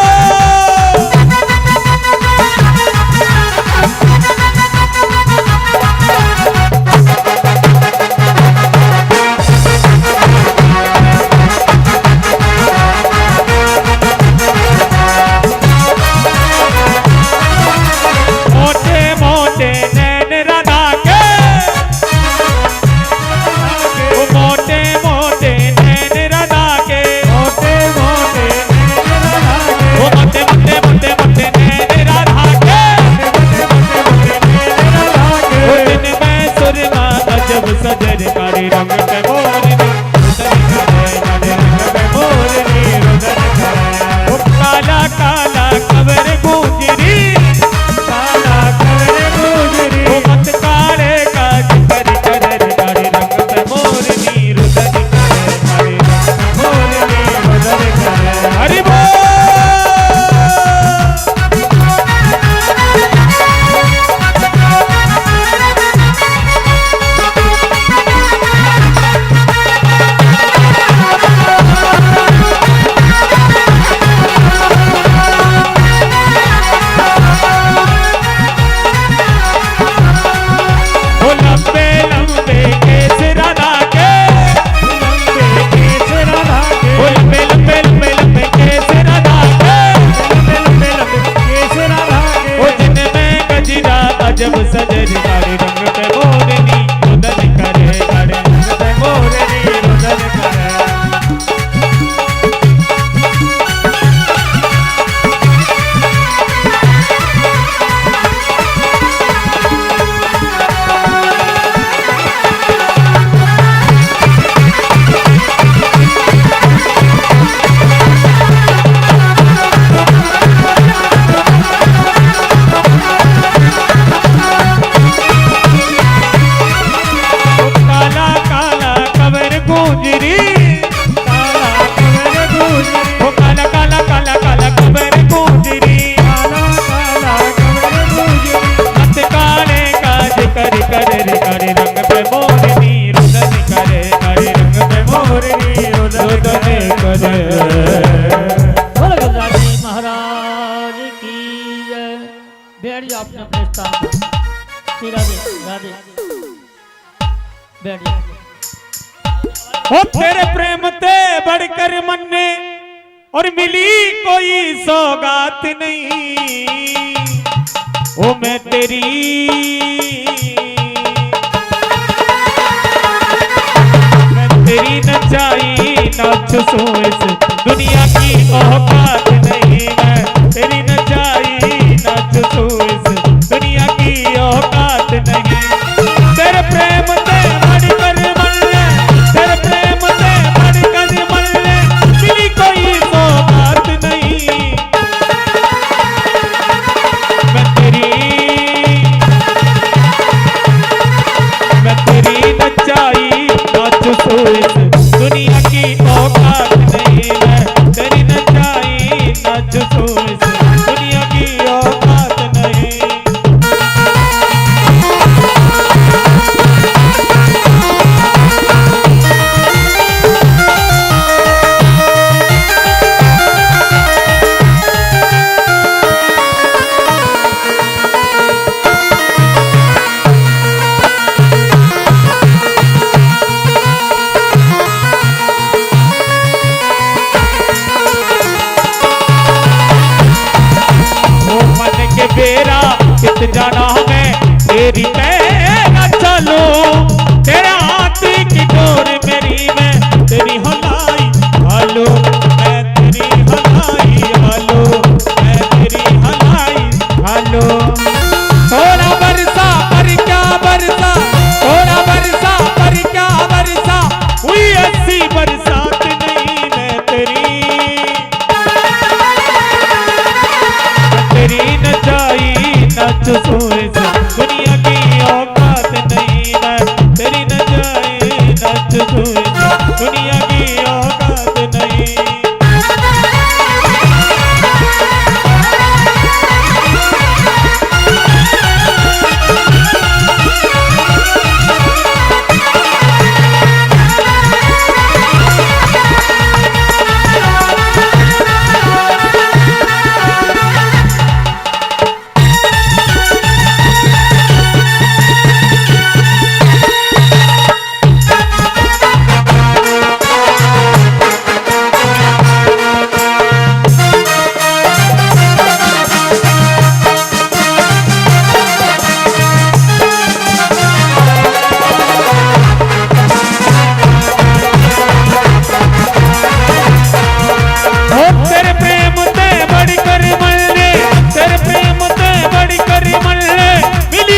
हरि बोल। बैठ जाओ। ओ तेरे प्रेम ते बढ़कर मन ने और मिली कोई सौगात नहीं। ओ मैं तेरी नचाई नाच सो इस दुनिया की औकात नहीं। मैं तेरी नचाई नाच सो इस दुनिया की औकात नहीं। तेरे प्रेम ते बढ़कर मन ले, तेरे प्रेम ते बढ़कर मन ले, मिली कोई सौगात नहीं। मैं तेरी नचाई नाच सो इस दुनिया की औकात नहीं। मैं तेरी नचाई नाच सो इस दुनिया की औकात नहीं। बेरा कित जाना मैं तेरी मैं चलो। तेरे हाथ की डोर मेरी मैं तेरी हलाई हालो। मैं तेरी हलाई हालो। मैं तेरी हलाई हालो। थोड़ा बरसा पर क्या बरसा, थोड़ा बरसा पर क्या बरसा, हुई ऐसी बरसात नहीं। मैं तेरी नचाई नाच सो इस दुनिया की औकात नहीं। मैं तेरी नचाई नाच सो इस दुनिया की औकात नहीं।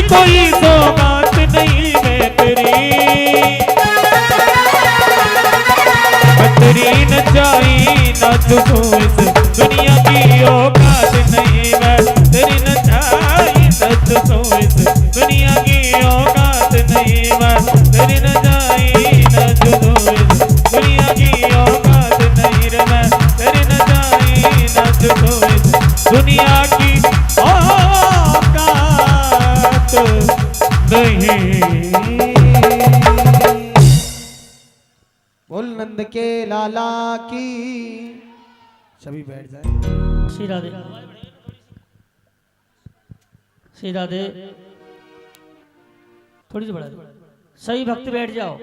कोई सौगात नहीं। मैं तेरी नचाई नाच सो इस दुनिया की औकात नहीं। मैं तेरी नचाई नाच सो इस दुनिया की औकात नहीं। मैं तेरी नचाई नाच सो इस दुनिया की औकात नहीं। रे मैं तेरी नचाई नाच सो इस दुनिया की औकात नहीं। बोल नंद के लाला की। सभी बैठ जाए। श्री राधे, श्री राधे। थोड़ी सी बढ़ा दो। सही भक्त बैठ जाओ,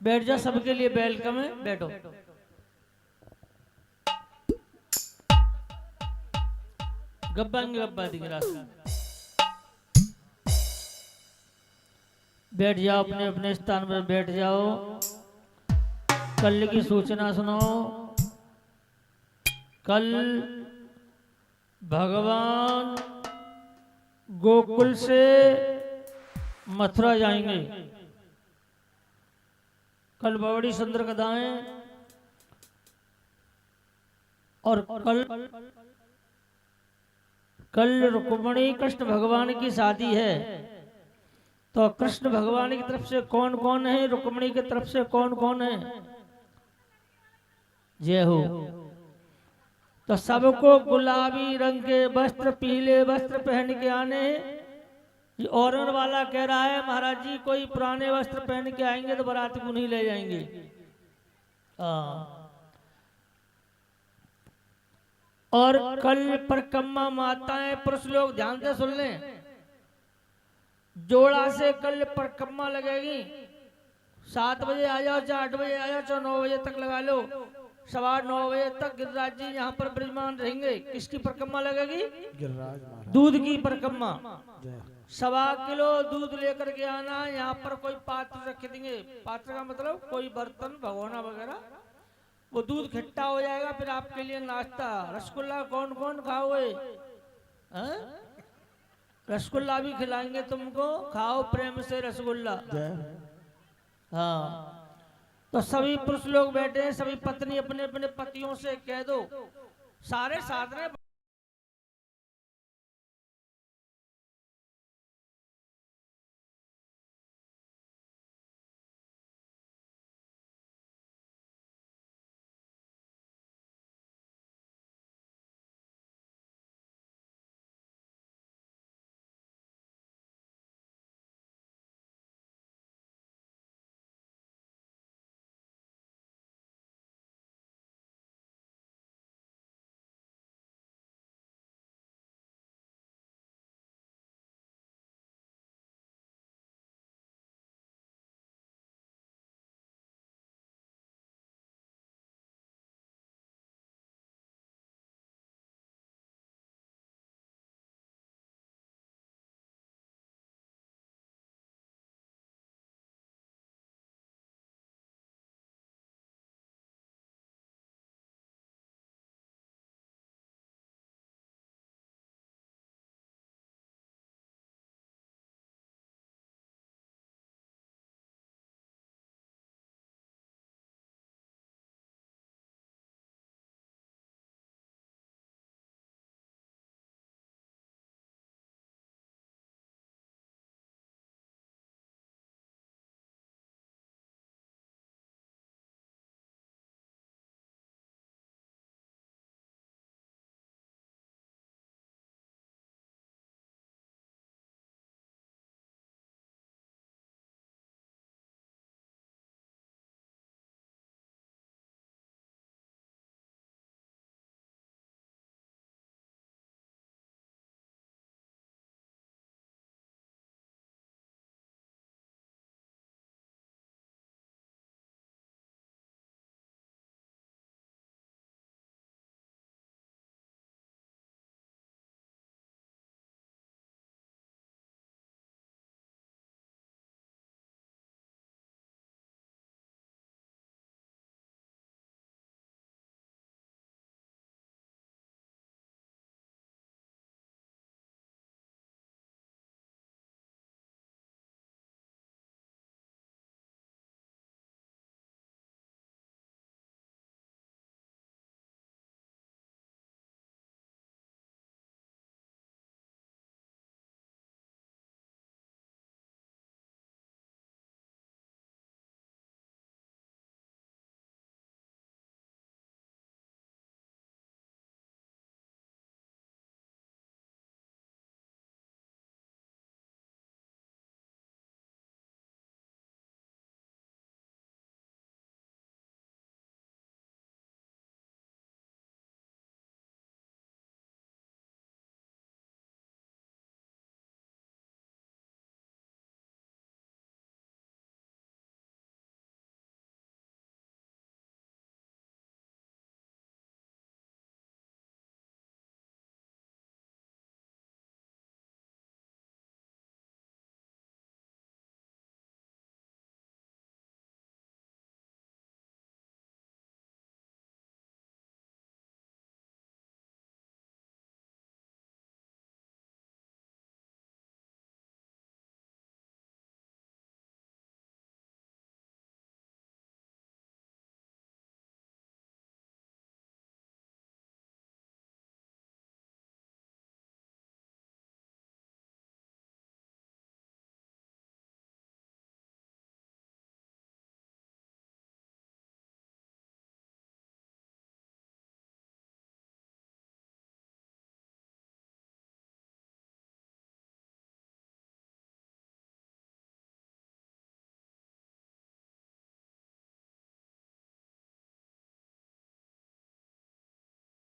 बैठ जाओ। सबके लिए वेलकम है, बैठो। गब्बा दिख रहा। बैठ जाओ, अपने अपने स्थान पर बैठ जाओ। कल की सूचना सुनो। कल भगवान गोकुल से मथुरा जाएंगे। कल बड़ी सुंदर कथाएं। और कल रुक्मिणी कृष्ण भगवान की शादी है। तो कृष्ण भगवान की तरफ से कौन कौन है, रुक्मिणी की तरफ से कौन कौन है? जय हो। तो सबको गुलाबी रंग के वस्त्र, पीले वस्त्र पहन के आने। ये औरन वाला कह रहा है महाराज जी कोई पुराने वस्त्र पहन के आएंगे तो बाराती को नहीं ले जाएंगे। और कल परिक्रमा माताएं पुरुष लोग ध्यान से सुन लें। जोड़ा से कल परिक्रमा लगेगी। 7 बजे आ जाओ, चाहे 8 बजे आ जाओ, चाहे 9 बजे तक लगा लो। 9:15 बजे तक गिरिराज जी यहाँ पर विराजमान रहेंगे। किसकी परिक्रमा लगेगी? गिरिराज महाराज दूध की परिक्रमा। जय। 1.25 किलो दूध लेकर के आना। यहाँ पर कोई पात्र रख देंगे। पात्र का मतलब कोई बर्तन, भगोना वगैरह। वो दूध खट्टा हो जाएगा, फिर आपके लिए नाश्ता। रसगुल्ला कौन कौन खाओगे? हैं? रसगुल्ला भी खिलाएंगे तुमको, खाओ प्रेम से रसगुल्ला। जय। हाँ, तो सभी पुरुष लोग बैठे हैं, सभी पत्नी अपने अपने पतियों से कह दो, सारे साधने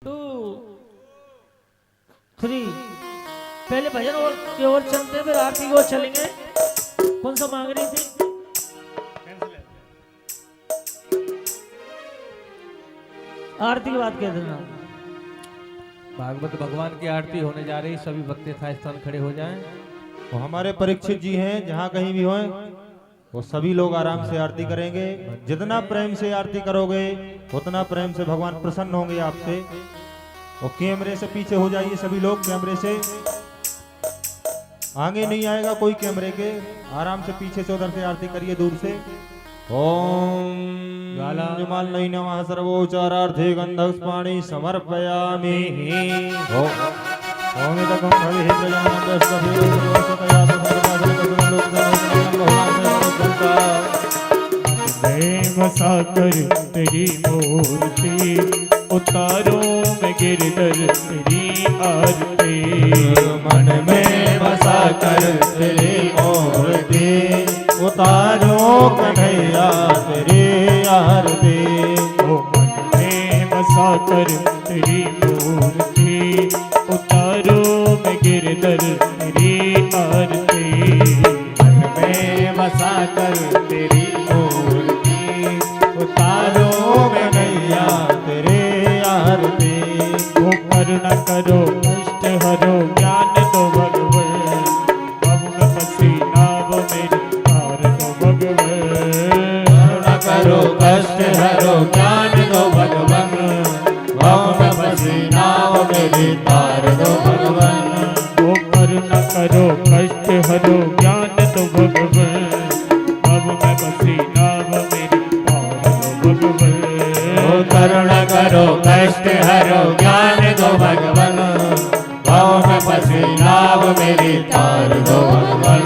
टू 3 पहले भजन और की ओर चलते फिर आरती की ओर चलेंगे। कौन सा मांग रही थी? आरती की बात कह देना। भागवत भगवान की आरती होने जा रही, सभी भक्त यथास्थान खड़े हो जाएं। वो हमारे परीक्षित जी हैं, जहाँ कहीं भी हों वो सभी लोग आराम से आरती करेंगे। जितना प्रेम से आरती करोगे उतना प्रेम से भगवान प्रसन्न होंगे आपसे। और कैमरे से पीछे हो जाइए सभी लोग, कैमरे से आगे नहीं आएगा कोई कैमरे के, आराम से पीछे से उधर से आरती करिए दूर से। ओम जमाल नहीं नमः सर्वोच्चारार्थे गंधस्पाणि समर्पयामि। ओम इदं भवेत् प्रजानां सर्वसतया बसा कर तेरी मूर्ति उतारो मैं गिरधर तेरी आरती। मन में बसा कर तेरी मूर्ति उतारो कन्हैया तेरी आरती। ओ मन में बसा कर तेरी मूर्ति उतारो मैं गिरधर तेरी आरती। मन में बसा कर तेरी मूर्ति उतारो कन्हैया तेरी आरती। ओ करुणा करो कष्ट हरो ज्ञान दो भगवन। भव में फंसी नाव मेरी तार दो भगवन। करुणा करो कष्ट हरो ज्ञान दो भगवन। भव में फंसी नाव मेरी तार दो भगवन। ओ करुणा करो कष्ट हरो ज्ञान दो भगवन। भव में फंसी नाव मेरी तार दो भगवन। ओ करुणा करो कष्ट हरो ज्ञान दो भगवन। भव में फंसी नाव मेरी तार दो भगवन।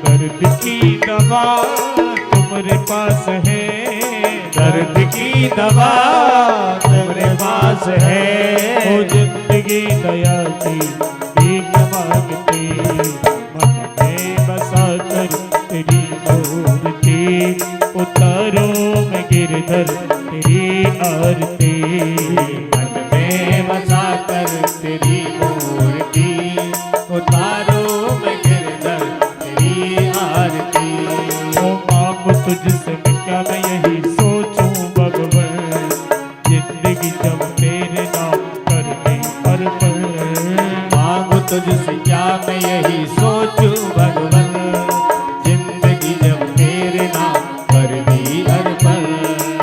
दर्द की दवा तुम्हारे पास है। दर्द की दवा तुम्हारे पास है। ओ जिंदगी दया की भीख मांगती। मन में बसा कर तेरी मूर्ति उतारो मैं गिरधर तेरी आरती। मन में बसा कर तेरी मूर्ति उतारो मैं गिरधर तेरी आरती। ओ मांगू तुझसे मैं क्या मैं यही सोचूं भगवन। जिंदगी जब तेरे नाम करने पर मांगू तुझसे क्या मैं यही सोचूं भगवन। जिंदगी जब तेरे नाम कर दी अर्पण।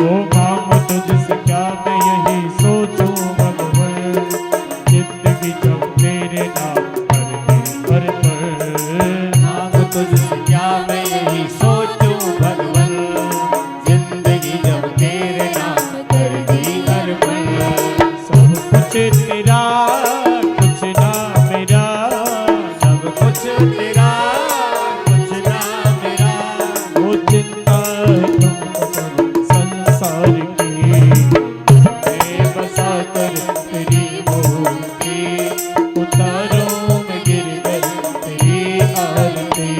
ओ मांगू तुझसे क्या मैं यही सोचूं भगवन। जिंदगी जब तेरे नाम करने पर मांगू तुझसे क्या मैं यही सोचूं भगवन। जिंदगी जब तेरे नाम कर दी अर्पण। सब कुछ तेरा कुछ ना मेरा। सब कुछ तेरा कुछ ना मेरा। वो चिंता तुम संसार की। मैं बसा कर तेरी मूर्ति उतारो मैं गिरधर तेरी आरती।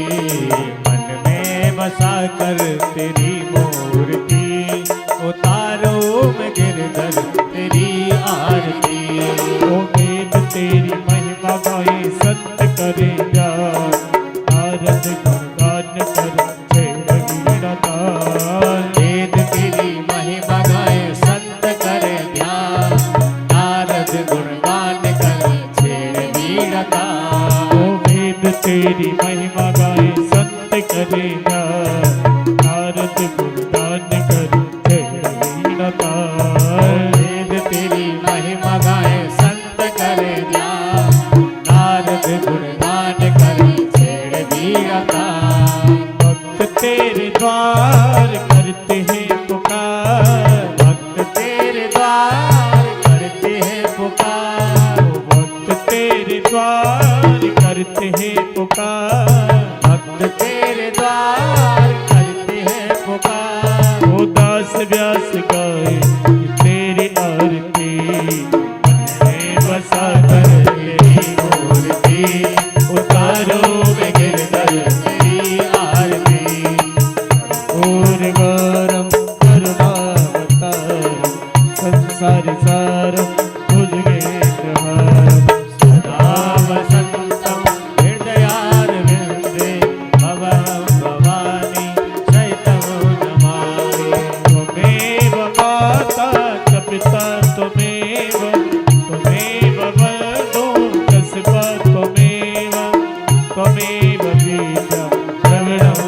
मन में बसा कर तेरी मूर्ति उतारो मैं गिरधर तेरी आरती। ओ वेद तेरी महिमा गाए संत करे जा। नारद गुणगान कर छेड़ वीणा ताल। वेद तेरी महिमा गाए संत करे ध्यान। नारद गुणगान कर छेड़ वीणा ताल। ओ वेद तेरी महिमा गाए संत करे जा। नारद गुणगान कर छेड़ वीणा ताल। वेद तेरी महिमा गाए संत करे ध्यान। नारद गुणगान कर छेड़ वीणा ताल। भक्त तेरे द्वार करते हैं पुकार। भक्त तेरे द्वार करते हैं पुकार। भक्त तेरे द्वार करते हैं पुकार। भक्त तेरे द्वार करते हैं पुकार। ओ दास व्यास गाए तेरी आरती। मैं बसा कर तेरी मूर्ति उतारो मैं गिरधर तेरी आरती। ओ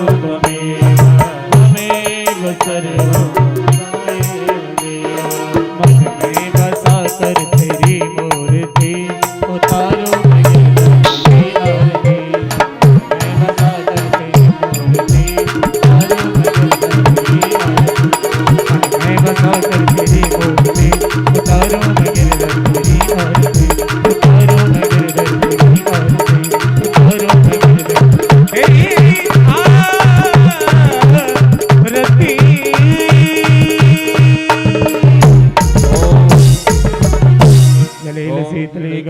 त्वमेव सर्वं मन में बसा कर तेरी मूर्ति उतारो मेरी आरती मैं बसा कर तेरी मूर्ति उतारो मेरी आरती मैं बसा कर तेरी मूर्ति उतारो मेरी आरती उतारो मेरी आरती उतारो मेरी आरती जलेल शीतली